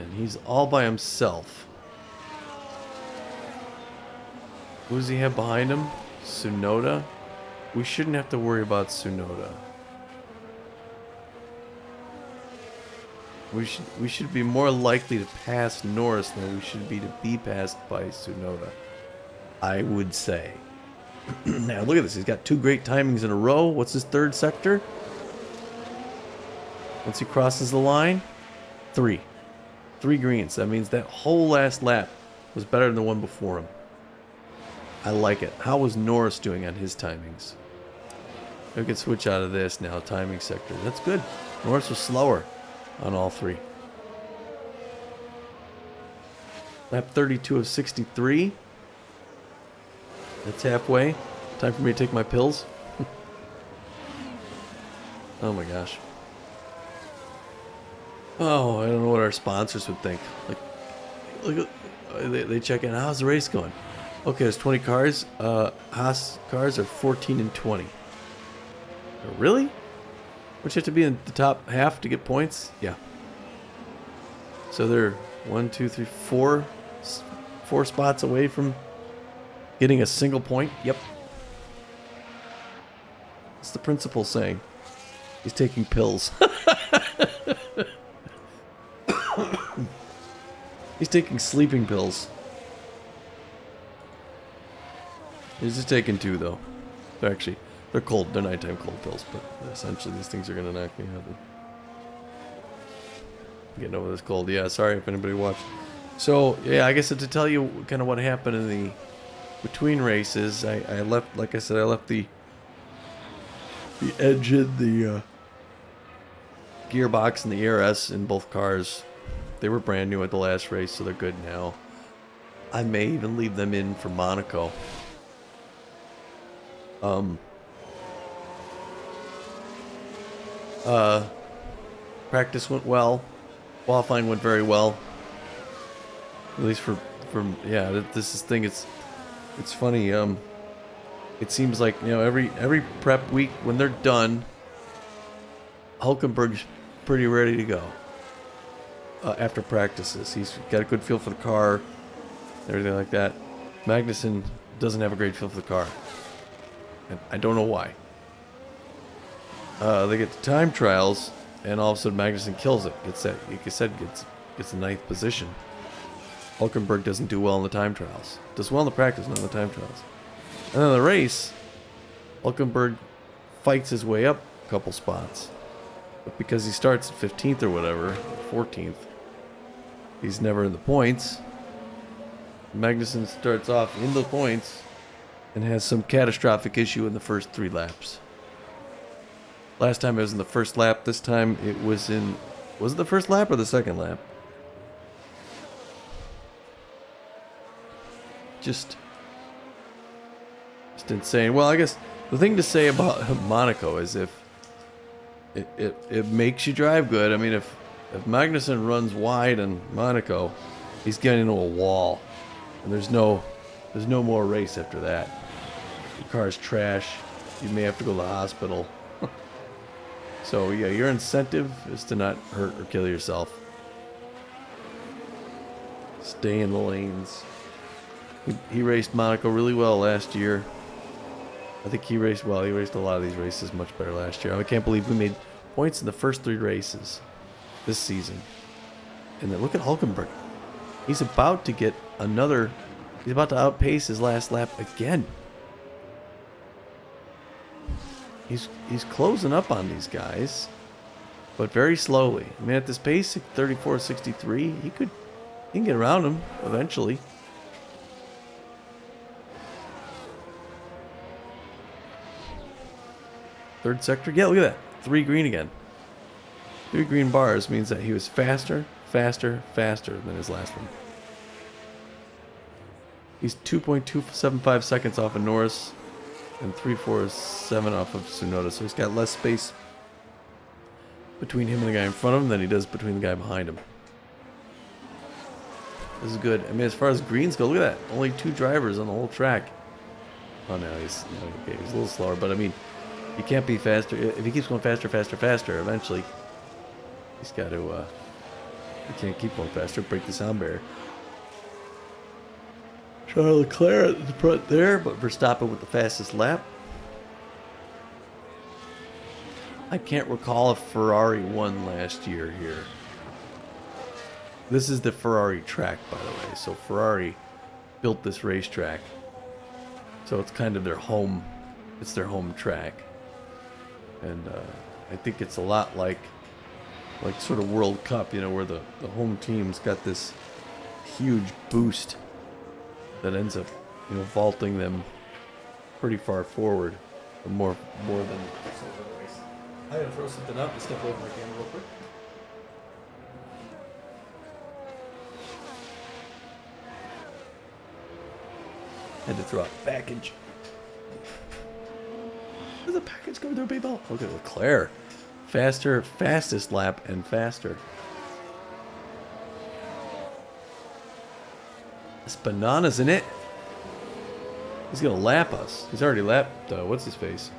And he's all by himself. Who does he have behind him? Tsunoda? We shouldn't have to worry about Tsunoda. We should be more likely to pass Norris than we should be to be passed by Tsunoda, I would say. Now look at this. He's got 2 great timings in a row. What's his third sector? Once he crosses the line, 3 greens. That means that whole last lap was better than the one before him. I like it. How was Norris doing on his timings? We can switch out of this now, timing sector. That's good. Norris was slower on all 3. Lap 32 of 63. That's halfway. Time for me to take my pills. Oh my gosh. Oh, I don't know what our sponsors would think. Like, look at, they check in. How's the race going? Okay, there's 20 cars. Haas cars are 14 and 20. Really? Would you have to be in the top half to get points? Yeah. So they're 4 spots away from getting a single point. Yep. What's the principal saying? He's taking pills. He's taking sleeping pills. He's just taking 2 though. They're cold. They're nighttime cold pills, but essentially these things are gonna knock me out. Getting over this cold. Yeah, sorry if anybody watched. So yeah, I guess to tell you kind of what happened in the between races, I left. Like I said, I left the engine, the gearbox, and the ERS in both cars. They were brand new at the last race, so they're good now. I may even leave them in for Monaco. Practice went well. Qualifying went very well. At least for yeah. This is thing. It's funny. It seems like, you know, every prep week when they're done, Hulkenberg's pretty ready to go. After practices, he's got a good feel for the car, everything like that. Magnussen doesn't have a great feel for the car, and I don't know why. They get to time trials, and all of a sudden Magnussen kills it. Gets that, like I said, gets the 9th position. Hulkenberg doesn't do well in the time trials. Does well in the practice, not in the time trials. And then the race, Hulkenberg fights his way up a couple spots, but because he starts at 15th or whatever, 14th, he's never in the points. Magnussen starts off in the points and has some catastrophic issue in the first 3 laps. Last time it was in the first lap. This time it was in... Was it the first lap or the second lap? Just insane. Well, I guess the thing to say about Monaco is if it makes you drive good. I mean, if Magnussen runs wide in Monaco, he's getting into a wall, and there's no more race after that. The car's trash. You may have to go to the hospital. So yeah, your incentive is to not hurt or kill yourself. Stay in the lanes. He raced Monaco really well last year. I think he raced well. He raced a lot of these races much better last year. I can't believe we made points in the first 3 races this season. And then look at Hulkenberg. He's about to get another... He's about to outpace his last lap again. He's closing up on these guys, but very slowly. I mean, at this pace, 34.63, he can get around him eventually. Third sector, yeah, look at that, 3 green again. 3 green bars means that he was faster than his last one. He's 2.275 seconds off of Norris and 3.47 off of Tsunoda, so he's got less space between him and the guy in front of him than he does between the guy behind him. This is good. I mean, as far as greens go, look at that. Only 2 drivers on the whole track. Oh, no, he's okay. He's a little slower, but I mean, you can't be faster. If he keeps going faster, eventually he's got to, he can't keep going faster, break the sound barrier. Charles Leclerc at the front there, but Verstappen with the fastest lap. I can't recall if Ferrari won last year here. This is the Ferrari track, by the way. So Ferrari built this racetrack. So it's kind of their home. It's their home track. And I think it's a lot like sort of World Cup, you know, where the home team's got this huge boost that ends up, you know, vaulting them pretty far forward. More than some other race. I gotta throw something up and step over my camera real quick. Had to throw out a package. There's a package coming through, people. Look at Leclerc. Faster, fastest lap, and faster. It's bananas in it. He's gonna lap us. He's already lapped. What's his face?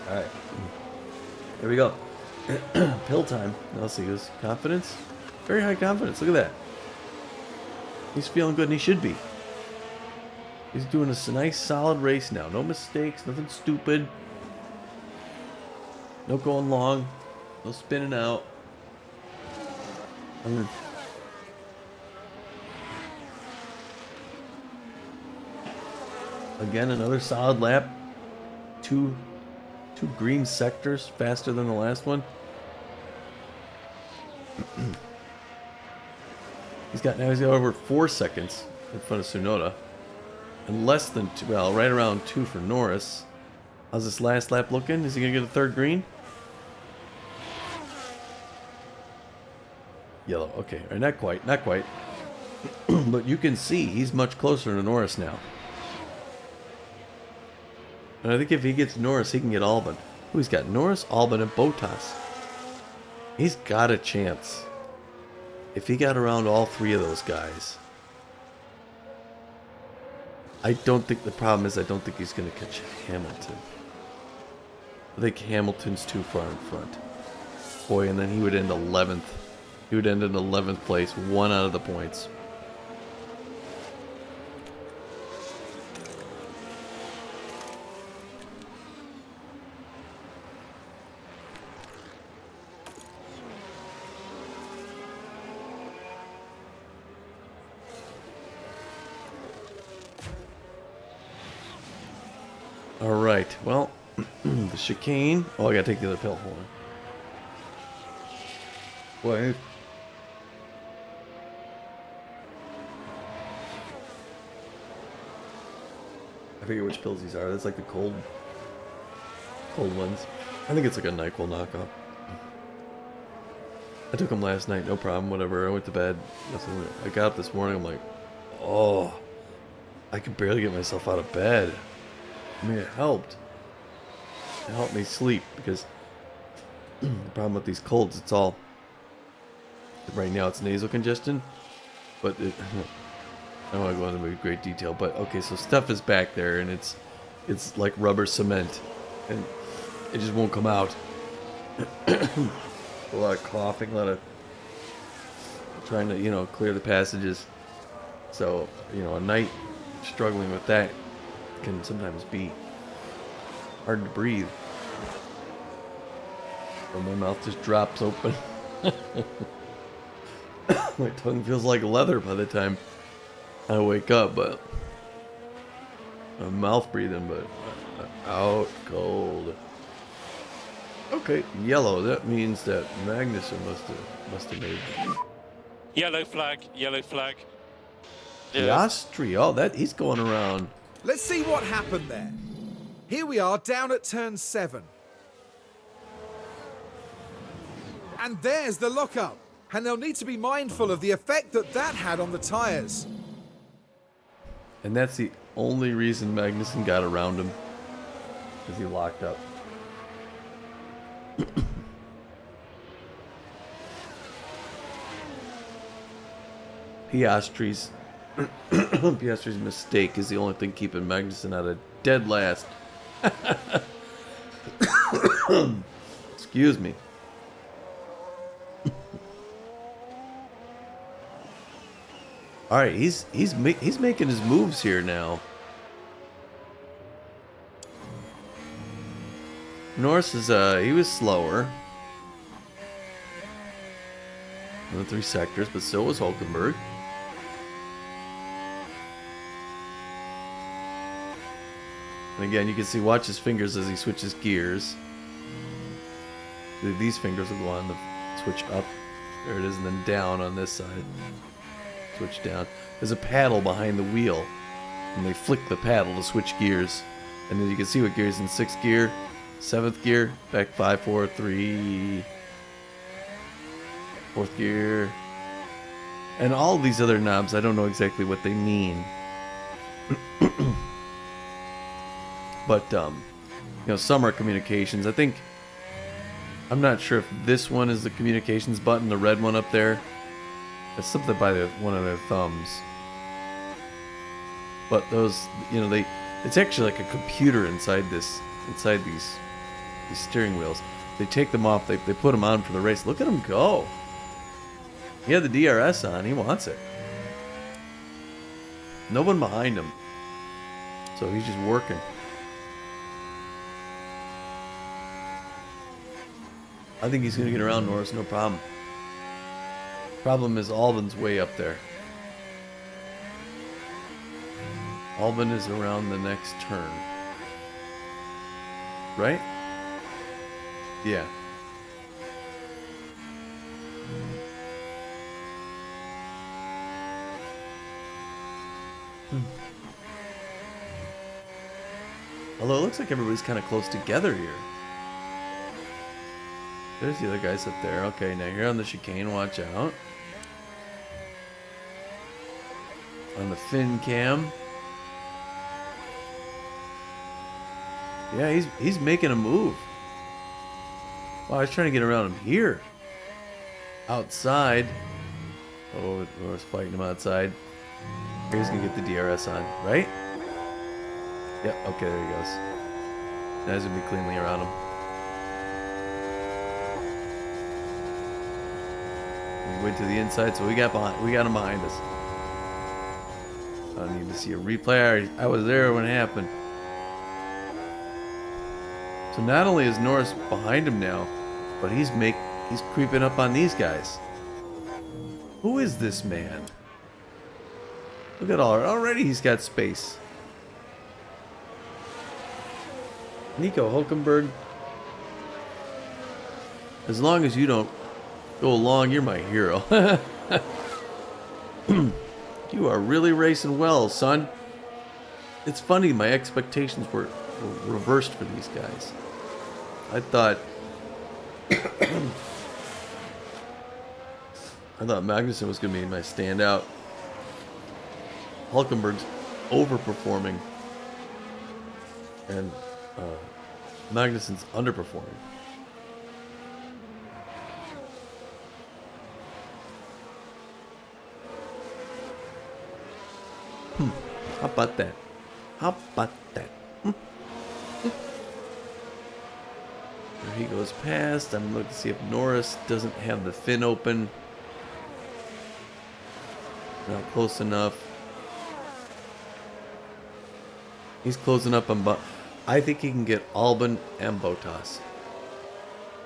All right. Here we go. Pill time. Let's see. His confidence. Very high confidence. Look at that. He's feeling good, and he should be. He's doing a nice, solid race now. No mistakes, nothing stupid. No going long. No spinning out. Again, another solid lap. Two green sectors faster than the last one. He's got over 4 seconds in front of Tsunoda. And less than 2, well, right around 2 for Norris. How's this last lap looking? Is he going to get a third green? Yellow, okay. Or not quite, not quite. But you can see he's much closer to Norris now. And I think if he gets Norris, he can get Albon. Oh, he's got Norris, Albon, and Bottas. He's got a chance. If he got around all 3 of those guys. I don't think the problem is I don't think he's going to catch Hamilton. I think Hamilton's too far in front. Boy, and then he would end 11th. He would end in 11th place, 1 out of the points. Alright, well, the chicane. Oh, I gotta take the other pill. Hold on. Boy. I forget which pills these are. That's like the cold ones. I think it's like a NyQuil knockoff. I took them last night, no problem, whatever. I went to bed. Nothing. I got up this morning, I'm like, oh, I could barely get myself out of bed. I mean, it helped. It helped me sleep because the problem with these colds, it's all, right now it's nasal congestion, but I don't want to go into great detail, but okay, so stuff is back there and it's like rubber cement and it just won't come out. A lot of coughing, a lot of trying to, you know, clear the passages. So, you know, a night struggling with that can sometimes be hard to breathe. Or my mouth just drops open. My tongue feels like leather by the time I wake up, but I'm mouth breathing, but out cold. Okay, yellow. That means that Magnussen must have made Yellow flag, yellow flag. Yeah. Piastri. Oh, that he's going around. Let's see what happened there. Here we are down at turn 7. And there's the lockup. And they'll need to be mindful of the effect that had on the tyres. And that's the only reason Magnussen got around him, because he locked up. Piastri's mistake is the only thing keeping Magnussen out of dead last. Excuse me. All right, he's making his moves here now. Norris is he was slower. in the 3 sectors, but so was Hulkenberg. And again, you can see, watch his fingers as he switches gears. These fingers will go on the switch up. There it is, and then down on this side. Switch down. There's a paddle behind the wheel, and they flick the paddle to switch gears. And then you can see what gears in 6th gear, 7th gear, back 5, 4, 3, 4th gear. And all these other knobs, I don't know exactly what they mean. But, you know, some are communications. I think, I'm not sure if this one is the communications button, the red one up there. It's something by one of their thumbs. But those, you know, it's actually like a computer inside these steering wheels. They take them off, they put them on for the race. Look at him go. He had the DRS on, he wants it. No one behind him. So he's just working. I think he's going to get around Norris, no problem. Problem is Albon's way up there. Albon is around the next turn. Right? Yeah. Although it looks like everybody's kind of close together here. There's the other guys up there. Okay, now you're on the chicane. Watch out. On the fin cam. Yeah, he's making a move. Wow, I was trying to get around him here. Outside. Oh, I was fighting him outside. He's going to get the DRS on, right? Yep, okay, there he goes. Now he's going to be cleanly around him. He went to the inside, so we got him behind us. I don't need to see a replay. I was there when it happened. So not only is Norris behind him now, but he's creeping up on these guys. Who is this man? Look at already he's got space. Nico Hulkenberg. As long as you don't go along, you're my hero. You are really racing well, son. It's funny, my expectations were reversed for these guys. I thought Magnussen was going to be my standout. Hulkenberg's overperforming, and Magnussen's underperforming. How about that? How about that? There he goes past. I'm looking to see if Norris doesn't have the fin open. Not close enough. He's closing up on I think he can get Albon and Bottas.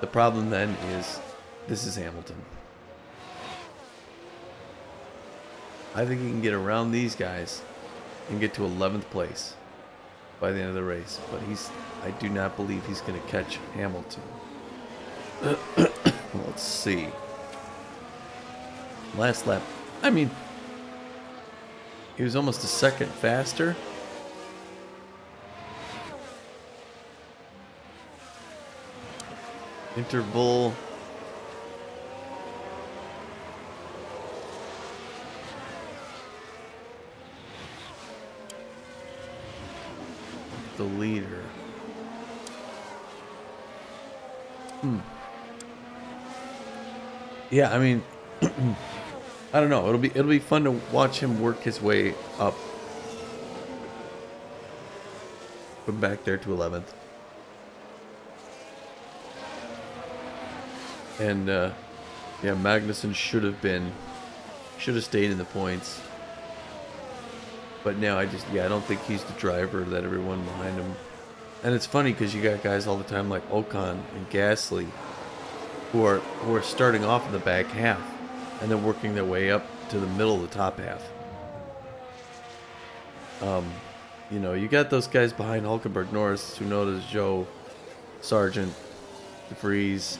The problem then is this is Hamilton. I think he can get around these guys and get to 11th place by the end of the race. But I do not believe he's going to catch Hamilton. Let's see. Last lap. I mean, he was almost a second faster. Interval. The leader. Yeah, I mean, I don't know. It'll be fun to watch him work his way up from back there to 11th. And yeah, Magnussen should have stayed in the points. But now I don't think he's the driver that everyone behind him. And it's funny because you got guys all the time like Ocon and Gasly who are starting off in the back half. and then working their way up to the middle of the top half. You know, you got those guys behind Hulkenberg, Norris, Tsunoda, Zhou, Sargent, DeVries,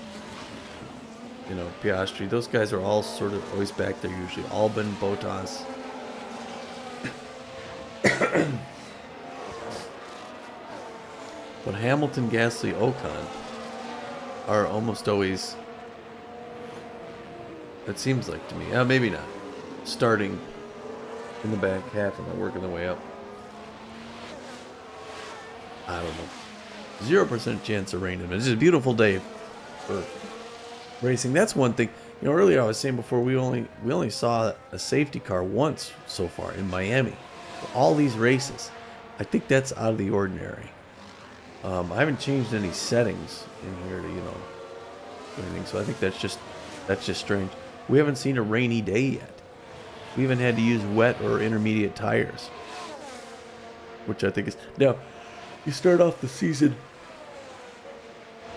you know, Piastri. Those guys are all sort of always back there usually. Albon, Bottas. But Hamilton, Gasly, Ocon are almost always, it seems like to me, maybe not, starting in the back half and then working their way up. I don't know. 0% chance of rain. It's just a beautiful day for racing. That's one thing. You know, earlier I was saying before, we only saw a safety car once so far in Miami. For all these races. I think that's out of the ordinary. I haven't changed any settings in here to, you know, anything. So I think that's just strange. We haven't seen a rainy day yet. We haven't had to use wet or intermediate tires, which I think is now. You start off the season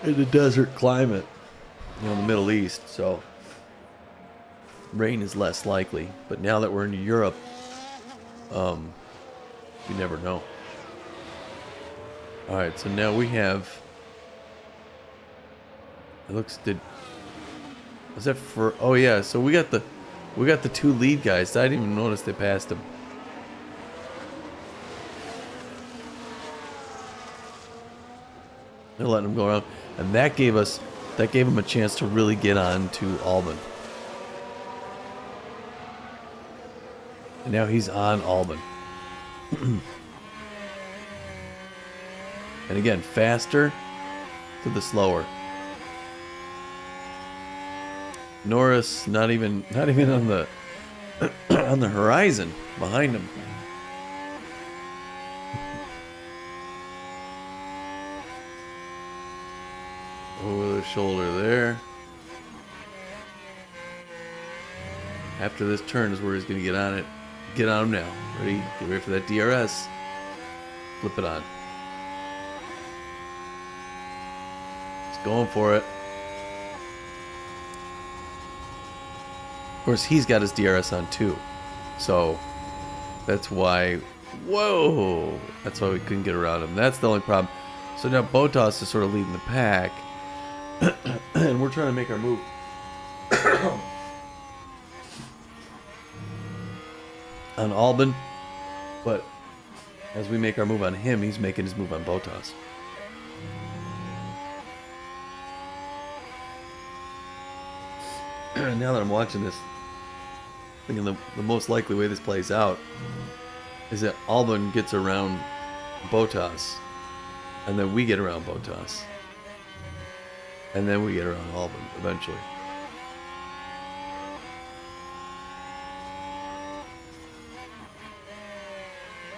in a desert climate, you know, in the Middle East, so rain is less likely. But now that we're in Europe, you never know. All right, so now we have. It looks was that for? Oh yeah, so we got the two lead guys. I didn't even notice they passed them. They're letting them go around, and that gave them a chance to really get on to Albon. And now he's on Albon. And again, faster to the slower. Norris not even on the on the horizon behind him. Over the shoulder there. After this turn is where he's going to get on it. Get on him now. Ready? Get ready for that DRS. Flip it on. He's going for it. Of course, he's got his DRS on too. So that's why. Whoa! That's why we couldn't get around him. That's the only problem. So now Bottas is sort of leading the pack. And we're trying to make our move. On Albon. But as we make our move on him, he's making his move on Bottas. Now that I'm watching this, thinking the most likely way this plays out is that Albon gets around Bottas, and then we get around Bottas, and then we get around Albon eventually.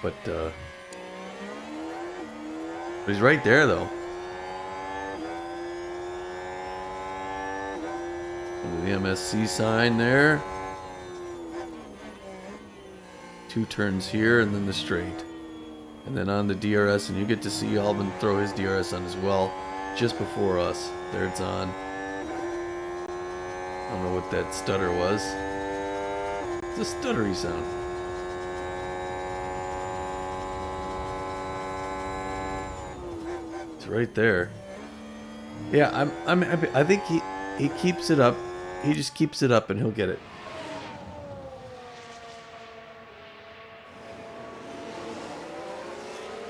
But he's right there though. The MSC sign there. 2 turns here and then the straight. And then on the DRS, and you get to see Albon throw his DRS on as well just before us. There it's on. I don't know what that stutter was. It's a stuttery sound. It's right there. Yeah, I'm happy. I think he keeps it up. He just keeps it up and he'll get it.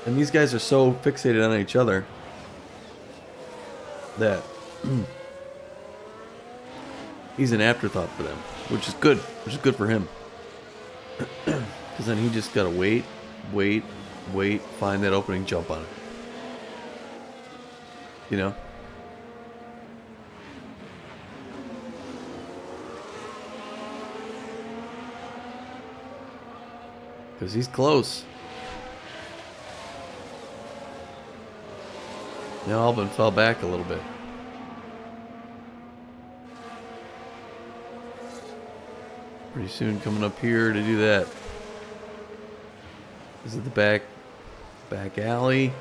And these guys are so fixated on each other that he's an afterthought for them, which is good. Which is good for him. Because then he just gotta wait, find that opening, jump on it. You know? Because he's close. Now Albon fell back a little bit. Pretty soon coming up here to do that. This is the back alley.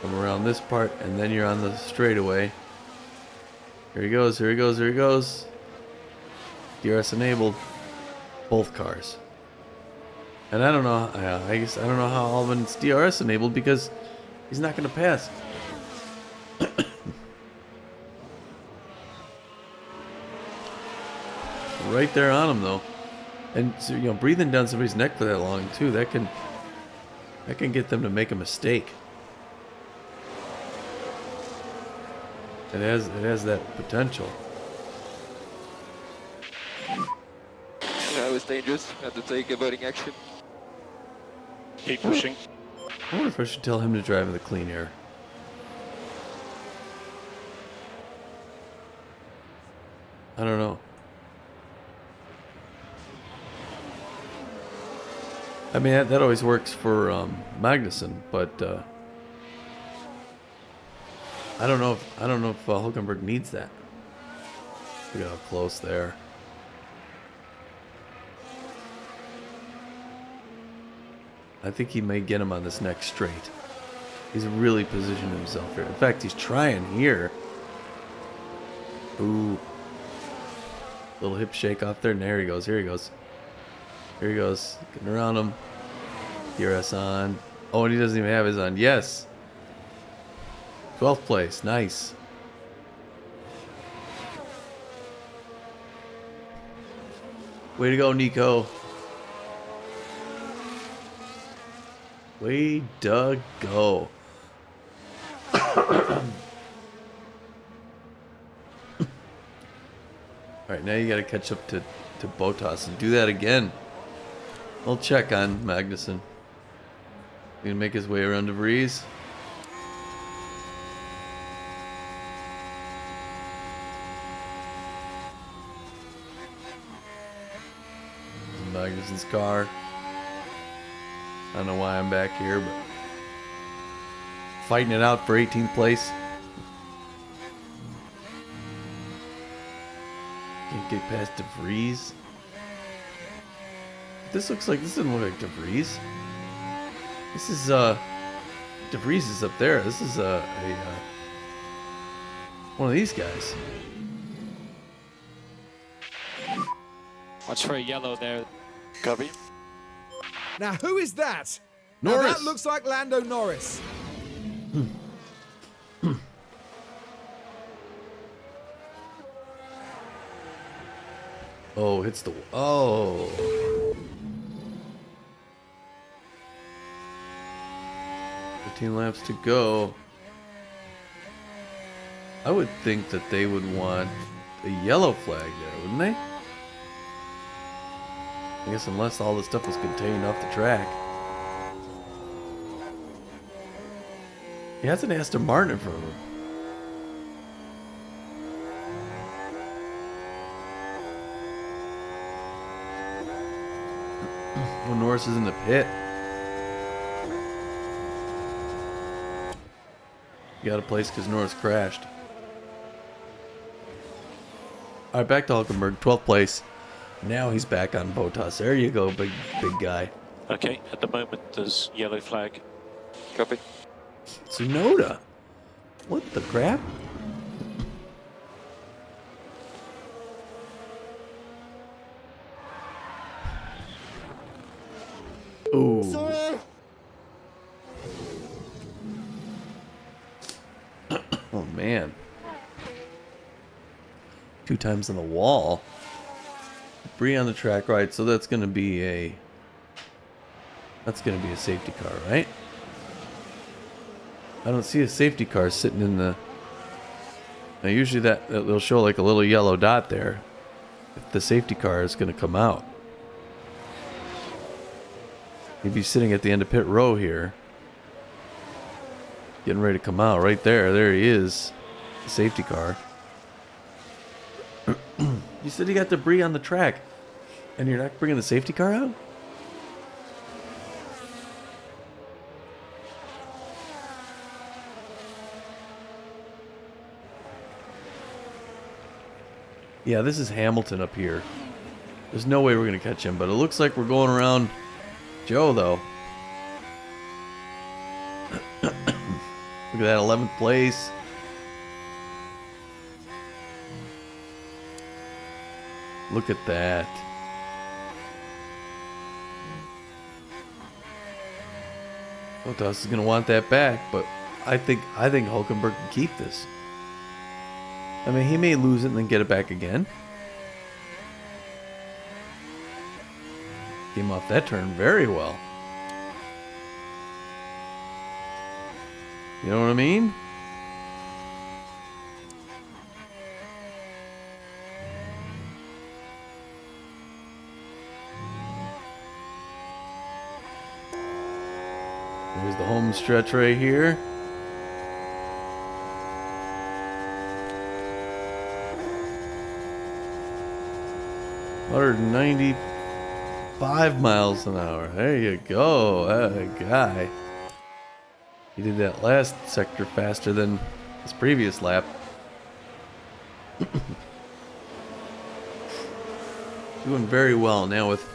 Come around this part, and then you're on the straightaway. Here he goes, here he goes, here he goes. DRS enabled. Both cars. And I don't know, I guess I don't know how Albon's DRS enabled because he's not going to pass. Right there on him though. And so, you know, breathing down somebody's neck for that long too, that can get them to make a mistake. It has that potential. That was dangerous. Had to take avoiding action. Keep pushing. I wonder if I should tell him to drive in the clean air. I don't know. I mean, that always works for Magnussen, but I don't know if Hulkenberg needs that. Look at how close there. I think he may get him on this next straight. He's really positioned himself here. In fact, he's trying here. Ooh. Little hip shake off there. And there he goes. Here he goes. Here he goes. Getting around him. DRS on. Oh, and he doesn't even have his on. Yes. 12th place. Nice. Way to go, Nico. Way to go. Alright, now you gotta catch up to Bottas and do that again. We'll check on Magnussen. He's gonna make his way around De Vries. Magnussen's car. I don't know why I'm back here, but fighting it out for 18th place. Can't get past De Vries. This doesn't look like De Vries. This is De Vries is up there. This is one of these guys. Watch for a yellow there. Copy. Now, who is that? Now, Norris. that looks like Lando Norris. Oh, hits the... Oh. "15 laps to go." I would think that they would want a yellow flag there, wouldn't they? I guess unless all the stuff is contained off the track. He has an Aston Martin in front of him. Well, Norris is in the pit. He got a place because Norris crashed. Alright, back to Hulkenberg, 12th place. Now he's back on Bottas. There you go, big guy. Okay, at the moment there's yellow flag. Copy. Tsunoda. What the crap? Ooh. Oh man. 2 times on the wall. Debris on the track, right? So that's gonna be a safety car, right? I don't see a safety car sitting in the... Now usually they'll show like a little yellow dot there if the safety car is gonna come out. He'd be sitting at the end of pit row here, getting ready to come out. Right there, there he is, the safety car. You said you got debris on the track, and you're not bringing the safety car out? Yeah, this is Hamilton up here. There's no way we're going to catch him, but it looks like we're going around Joe, though. Look at that, 11th place. Look at that. Bottas is going to want that back, but I think Hulkenberg can keep this. I mean, he may lose it and then get it back again. Came off that turn very well. You know what I mean? There's the home stretch right here. $195 miles an hour. There you go. That guy. He did that last sector faster than his previous lap. Doing very well now with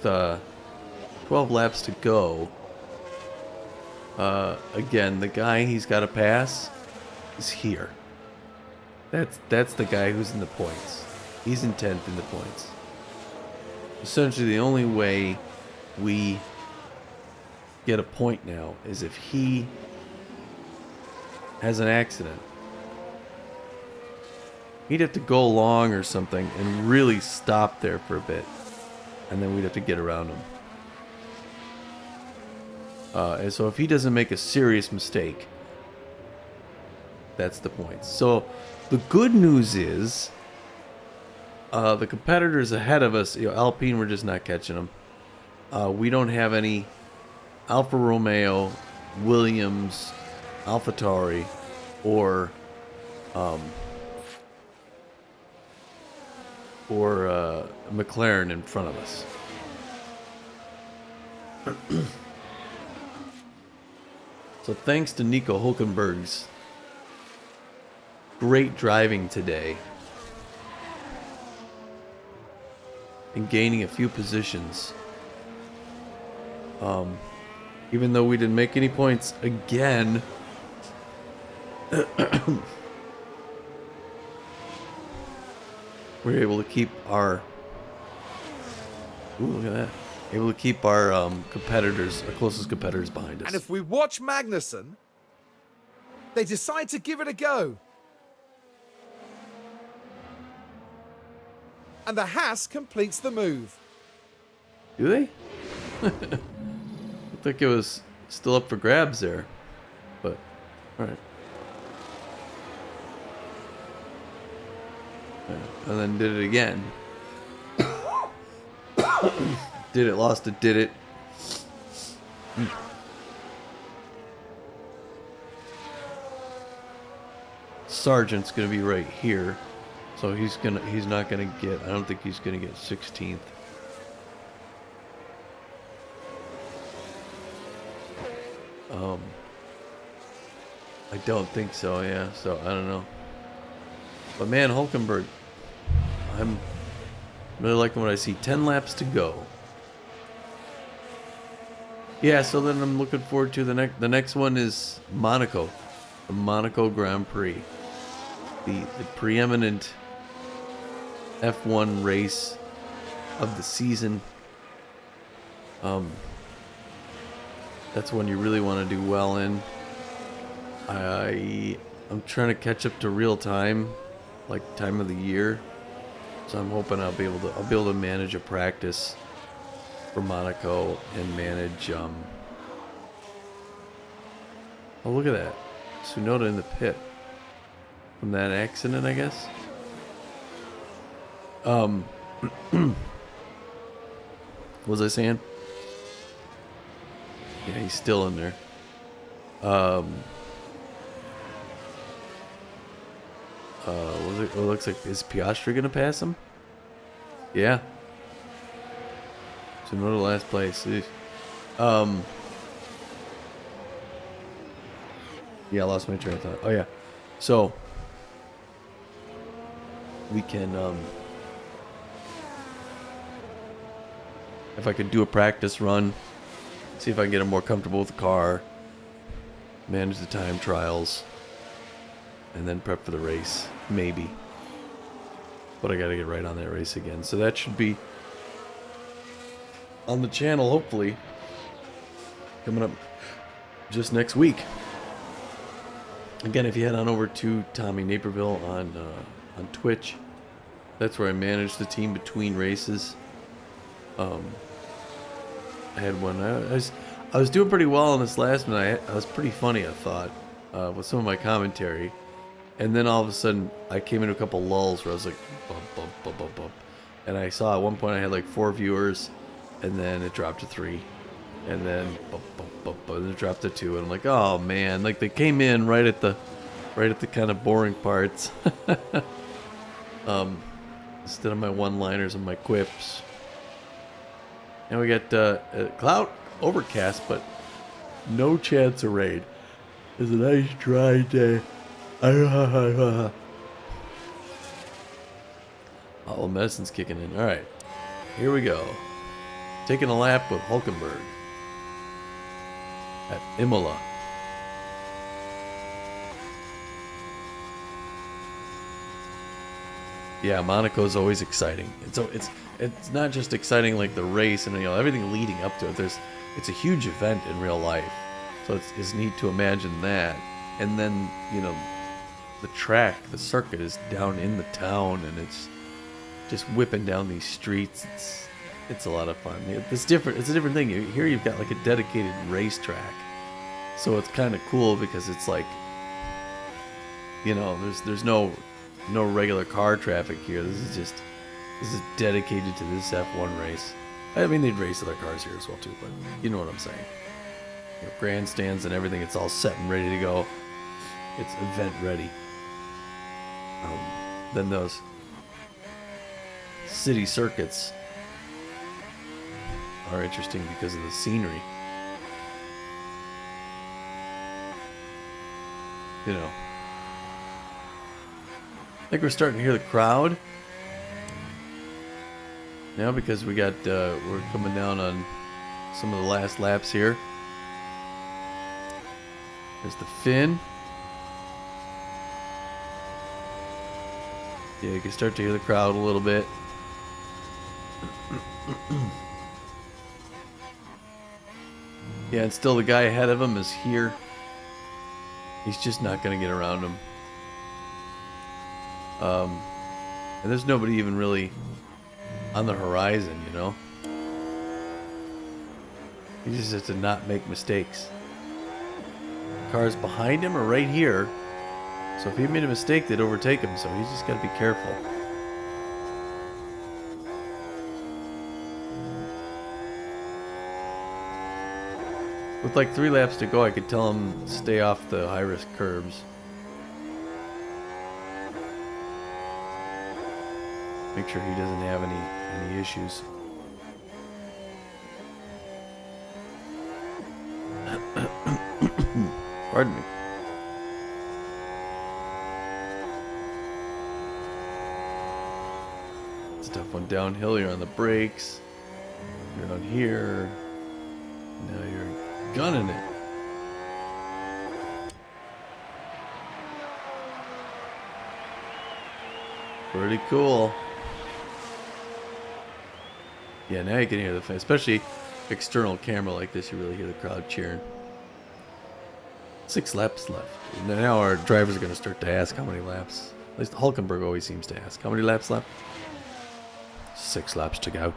12 laps to go. Again, the guy he's got to pass is here. That's the guy who's in the points. He's in 10th in the points. Essentially, the only way we get a point now is if he has an accident. He'd have to go along or something and really stop there for a bit, and then we'd have to get around him. And so if he doesn't make a serious mistake, that's the points. So the good news is the competitors ahead of us, Alpine, we're just not catching them. We don't have any Alfa Romeo, Williams, AlphaTauri, or McLaren in front of us. So thanks to Nico Hulkenberg's great driving today and gaining a few positions, even though we didn't make any points again, we're able to keep our look at that. Able to keep our competitors, our closest competitors, behind us. And if we watch Magnussen, they decide to give it a go. And the Haas completes the move. Do they? Looked like it was still up for grabs there. But, alright. And then did it again. Did it, lost it, did it. Sargent's gonna be right here. So he's not gonna get, I don't think he's gonna get 16th. I don't think so, yeah. So I don't know. But man, Hulkenberg, I'm really liking what I see. 10 laps to go. Yeah, so then I'm looking forward to the next one is Monaco, the Monaco Grand Prix, the preeminent F1 race of the season. That's one you really want to do well in. I'm trying to catch up to real time, like time of the year. So I'm hoping I'll be able to manage a practice for Monaco and manage oh, look at that. Tsunoda in the pit from that accident, I guess. What was I saying? Yeah, he's still in there. It looks like, is Piastri gonna pass him? Yeah. Tsunoda last place. Yeah, I lost my train of thought. Oh yeah. So we can if I could do a practice run, see if I can get him more comfortable with the car, manage the time trials, and then prep for the race. Maybe. But I got to get right on that race again. So that should be on the channel, hopefully, coming up just next week. Again, if you head on over to Tommy Naperville on Twitch, that's where I manage the team between races. I had one. I was doing pretty well on this last one. I was pretty funny, I thought, with some of my commentary. And then all of a sudden, I came into a couple lulls where I was like, bump, bump, bump, bump, bump. And I saw at one point I had like 4 viewers, and then it dropped to 3. And then bump, bump, bump, bump, and it dropped to 2. And I'm like, oh man, like they came in right at the kind of boring parts. Instead of my one-liners and my quips. Now we got cloud overcast, but no chance of rain. It's a nice dry day. All the medicine's kicking in. All right, here we go. Taking a lap with Hulkenberg at Imola. Yeah, Monaco's always exciting. It's not just exciting like the race and everything leading up to it. It's a huge event in real life, so it's neat to imagine that. And then the track, the circuit is down in the town, and it's just whipping down these streets. It's a lot of fun. It's different. It's a different thing. Here you've got like a dedicated racetrack, so it's kind of cool because it's like there's no regular car traffic here. This is dedicated to this F1 race. I mean, they'd race other cars here as well too, but you know what I'm saying. Grandstands and everything. It's all set and ready to go. It's event ready. Then those city circuits are interesting because of the scenery. I think we're starting to hear the crowd now because we're coming down on some of the last laps here. There's the fin. Yeah, you can start to hear the crowd a little bit. Yeah, and still the guy ahead of him is here. He's just not going to get around him. And there's nobody even really on the horizon, He just has to not make mistakes. Cars behind him are right here. So if he made a mistake, they'd overtake him. So he's just got to be careful. With like 3 laps to go, I could tell him stay off the high-risk curbs. Make sure he doesn't have any issues. Pardon me. It's a tough one downhill. You're on the brakes. You're on here. Now you're gunning it. Pretty cool. Yeah, now you can hear the fan, especially external camera like this. You really hear the crowd cheering. 6 laps left. And now our drivers are going to start to ask how many laps. At least Hulkenberg always seems to ask. How many laps left? 6 laps to go.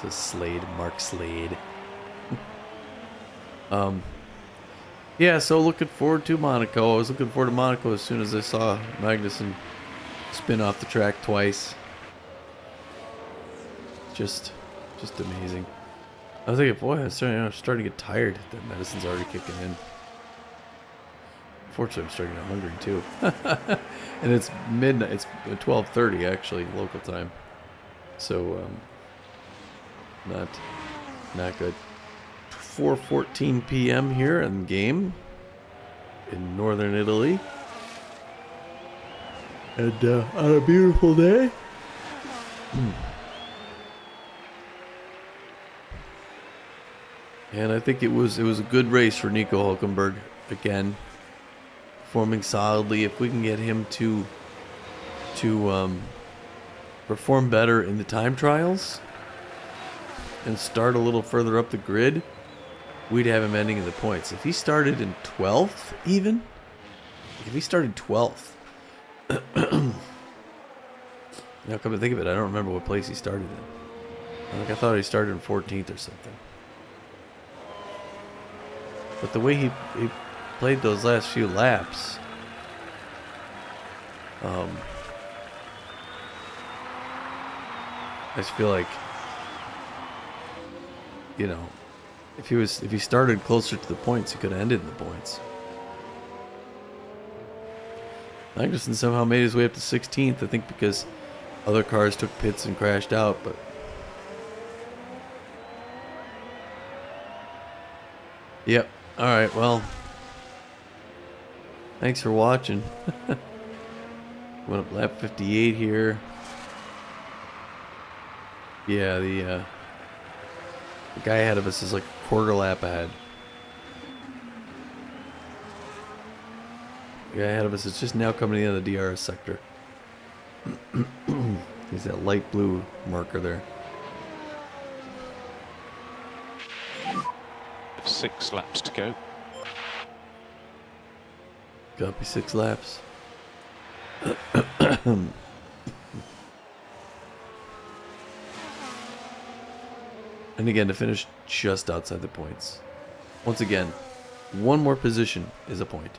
Says Slade, Mark Slade. Yeah, so looking forward to Monaco. I was looking forward to Monaco as soon as I saw Magnussen spin off the track twice. Just amazing. I was thinking, boy, I'm starting to get tired. That medicine's already kicking in. Unfortunately, I'm starting to get hungry too. And it's midnight. It's 12:30 actually, local time. So, not good. 4:14 p.m. here in the game in northern Italy, and on a beautiful day. And I think it was a good race for Nico Hulkenberg again, performing solidly. If we can get him to to perform better in the time trials and start a little further up the grid, we'd have him ending in the points. If he started in 12th, even, if he started 12th, now come to think of it, I don't remember what place he started in. I thought he started in 14th or something. But the way he played those last few laps, I just feel like, you know, if he started closer to the points, he could have ended in the points. Magnussen somehow made his way up to 16th, I think because other cars took pits and crashed out, but yep. Alright, well, thanks for watching. Went up lap 58 here. Yeah, the guy ahead of us is like a quarter lap ahead. The guy ahead of us is just now coming in the DRS sector. He's that light blue marker there. 6 laps to go. Copy 6 laps. And again, to finish just outside the points. Once again, one more position is a point.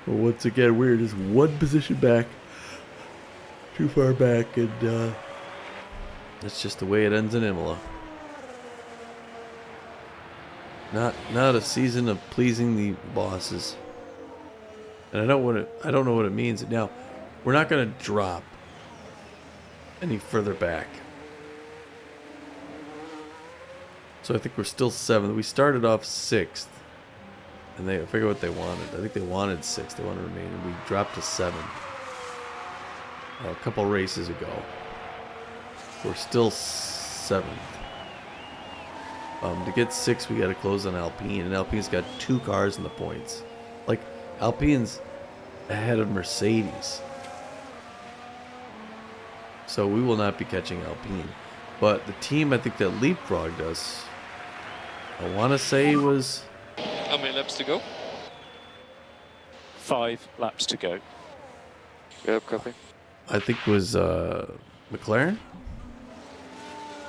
But once again, we're just one position back. Too far back, and that's just the way it ends in Imola. Not a season of pleasing the bosses. And I don't know what it means. Now, we're not going to drop any further back. So I think we're still 7th. We started off 6th. And I forget what they wanted. I think they wanted 6th. They wanted to remain. And we dropped to 7th. A couple races ago. We're still 7th. To get 6th, we got to close on Alpine. And Alpine's got 2 cars in the points. Like, Alpine's ahead of Mercedes. So we will not be catching Alpine. But the team, I think, that leapfrogged us, I want to say was... How many laps to go? 5 laps to go. Yep, copy. I think was McLaren?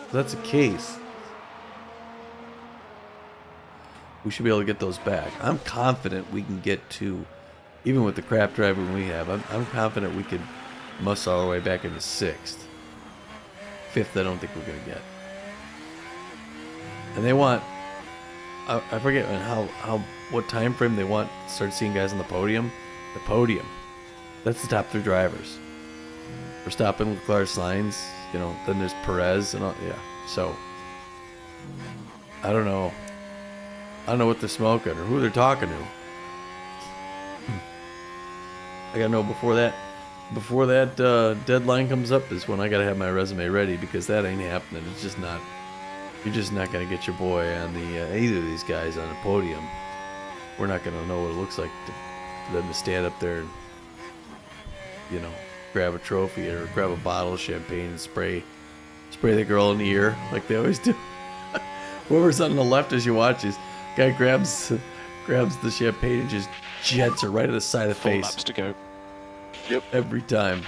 If that's the case, we should be able to get those back. I'm confident we can get to, even with the crap driving we have, I'm confident we could muscle our way back into 6th. 5th, I don't think we're going to get. And they want, I forget what time frame they want to start seeing guys on the podium. The podium. That's the top 3 drivers. Verstappen, Leclerc, Sainz, you know, then there's Perez and all, yeah. So, I don't know. I don't know what they're smoking or who they're talking to. I gotta know before that deadline comes up is when I gotta have my resume ready, because that ain't happening. It's just not. You're just not gonna get your boy on the either of these guys on the podium. We're not gonna know what it looks like for them to stand up there and, you know, grab a trophy or grab a bottle of champagne and spray the girl in the ear like they always do. Whoever's on the left as you watch is. Guy grabs the champagne and just jets her right at the side of the 4 face. laps to go. Yep. Every time.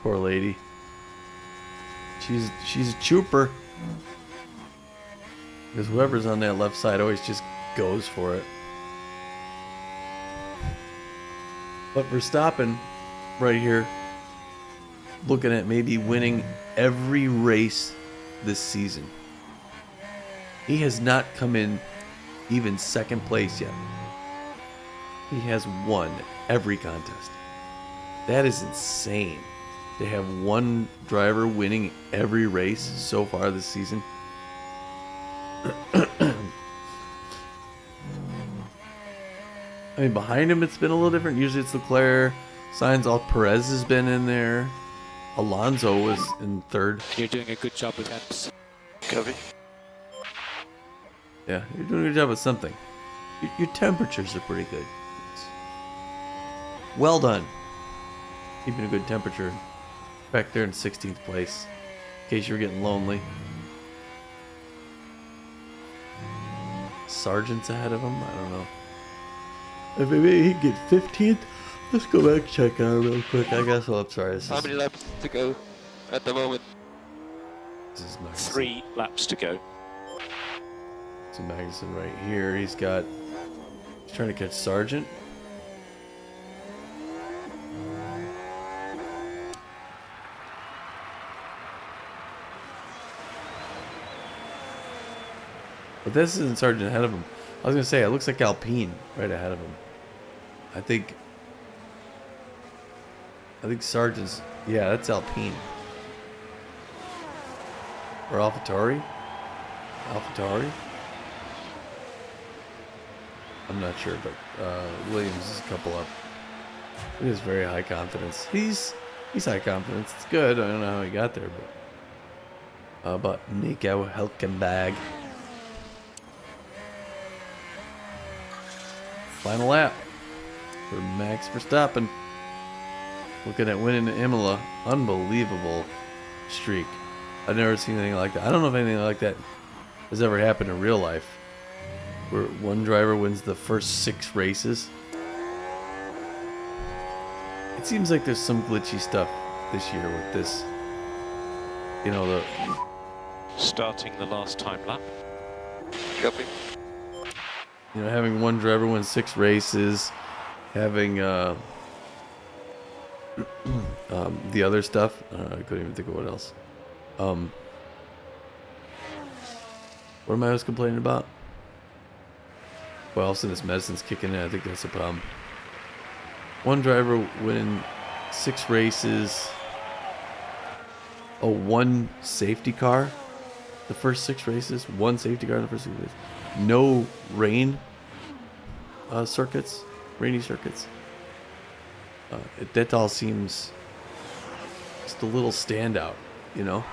Poor lady. She's a trooper. Because whoever's on that left side always just goes for it. But Verstappen, right here, looking at maybe winning every race this season. He has not come in even 2nd place yet. He has won every contest. That is insane. To have one driver winning every race so far this season. I mean, behind him it's been a little different. Usually it's Leclerc. Sainz, Perez has been in there. Alonso was in 3rd. You're doing a good job with temps. Copy. Yeah, you're doing a good job with something. Your temperatures are pretty good. Well done. Keeping a good temperature. Back there in 16th place. In case you were getting lonely. Sargent's ahead of him? I don't know. If maybe he can get 15th. Let's go back and check out real quick. I guess. I'm sorry. How many laps to go at the moment? This is Magnussen. 3 laps to go. So Magnussen right here. He's trying to catch Sargent. But this isn't Sargent ahead of him. I was going to say, it looks like Alpine right ahead of him. I think Sargent's... Yeah, that's Alpine. Or AlphaTauri? AlphaTauri? I'm not sure, but Williams is a couple up. He has very high confidence. He's high confidence. It's good. I don't know how he got there, but Nico Hülkenberg. Final lap for Max Verstappen. Looking at winning Imola. Unbelievable streak. I've never seen anything like that. I don't know if anything like that has ever happened in real life. Where one driver wins the first 6 races. It seems like there's some glitchy stuff this year with this. You know, the... Starting the last time lap. Copy. You know, having one driver win 6 races, having the other stuff. I couldn't even think of what else. What am I always complaining about? Well, also this medicine's kicking in. I think that's the problem. One driver winning 6 races. Oh, 1 safety car. The first 6 races. 1 safety car in the first 6 races. No rain circuits, rainy circuits. That all seems just a little standout, you know?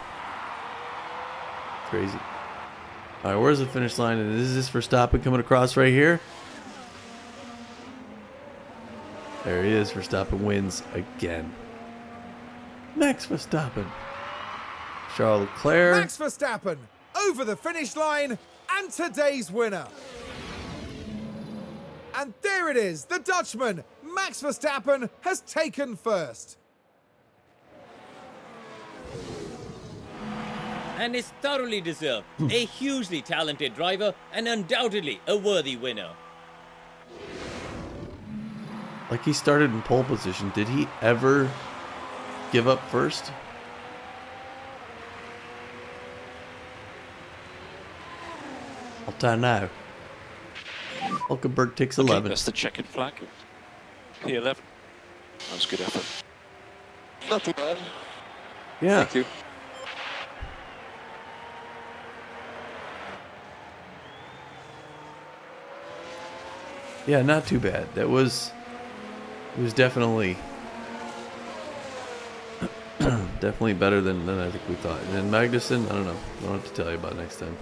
Crazy. All right, where's the finish line? And is this Verstappen coming across right here? There he is. Verstappen wins again. Max Verstappen. Charles Leclerc. Max Verstappen over the finish line and today's winner. And there it is, the Dutchman, Max Verstappen, has taken first. And is thoroughly deserved. A hugely talented driver and undoubtedly a worthy winner. Like he started in pole position. Did he ever give up first? I'll tell now. Hulkenberg takes 11. That's the checkered flag. P11. That was a good effort. Not too bad. Yeah. Thank you. Yeah, not too bad. It was definitely definitely better than I think we thought. And then Magnussen, I don't know. I don't have to tell you about next time.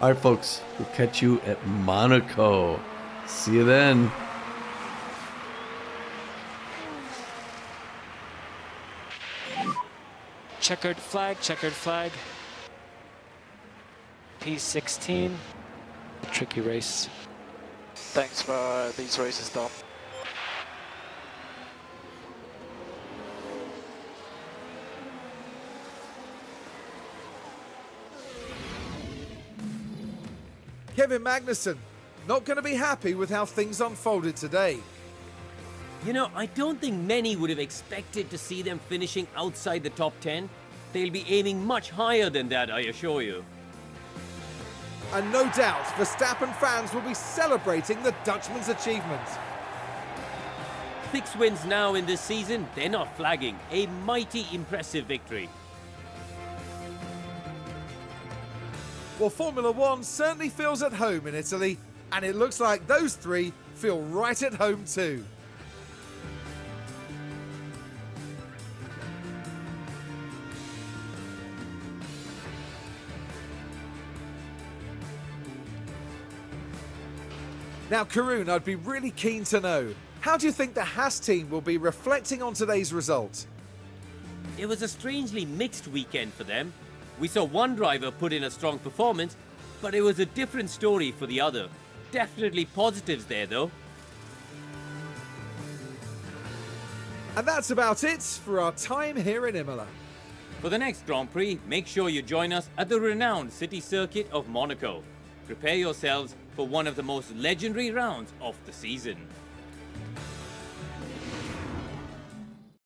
All right, folks. We'll catch you at Monaco. See you then. Checkered flag, checkered flag. P16. Tricky race. Thanks for these races, Dom. Kevin Magnussen, not going to be happy with how things unfolded today. You know, I don't think many would have expected to see them finishing outside the top 10. They'll be aiming much higher than that, I assure you. And no doubt, Verstappen fans will be celebrating the Dutchman's achievement. 6 wins now in this season, they're not flagging. A mighty impressive victory. Well, Formula One certainly feels at home in Italy, and it looks like those 3 feel right at home too. Now, Karun, I'd be really keen to know, How do you think the Haas team will be reflecting on today's result? It was a strangely mixed weekend for them. We saw one driver put in a strong performance, but it was a different story for the other. Definitely positives there though. And that's about it for our time here in Imola. For the next Grand Prix, make sure you join us at the renowned city circuit of Monaco. Prepare yourselves for one of the most legendary rounds of the season.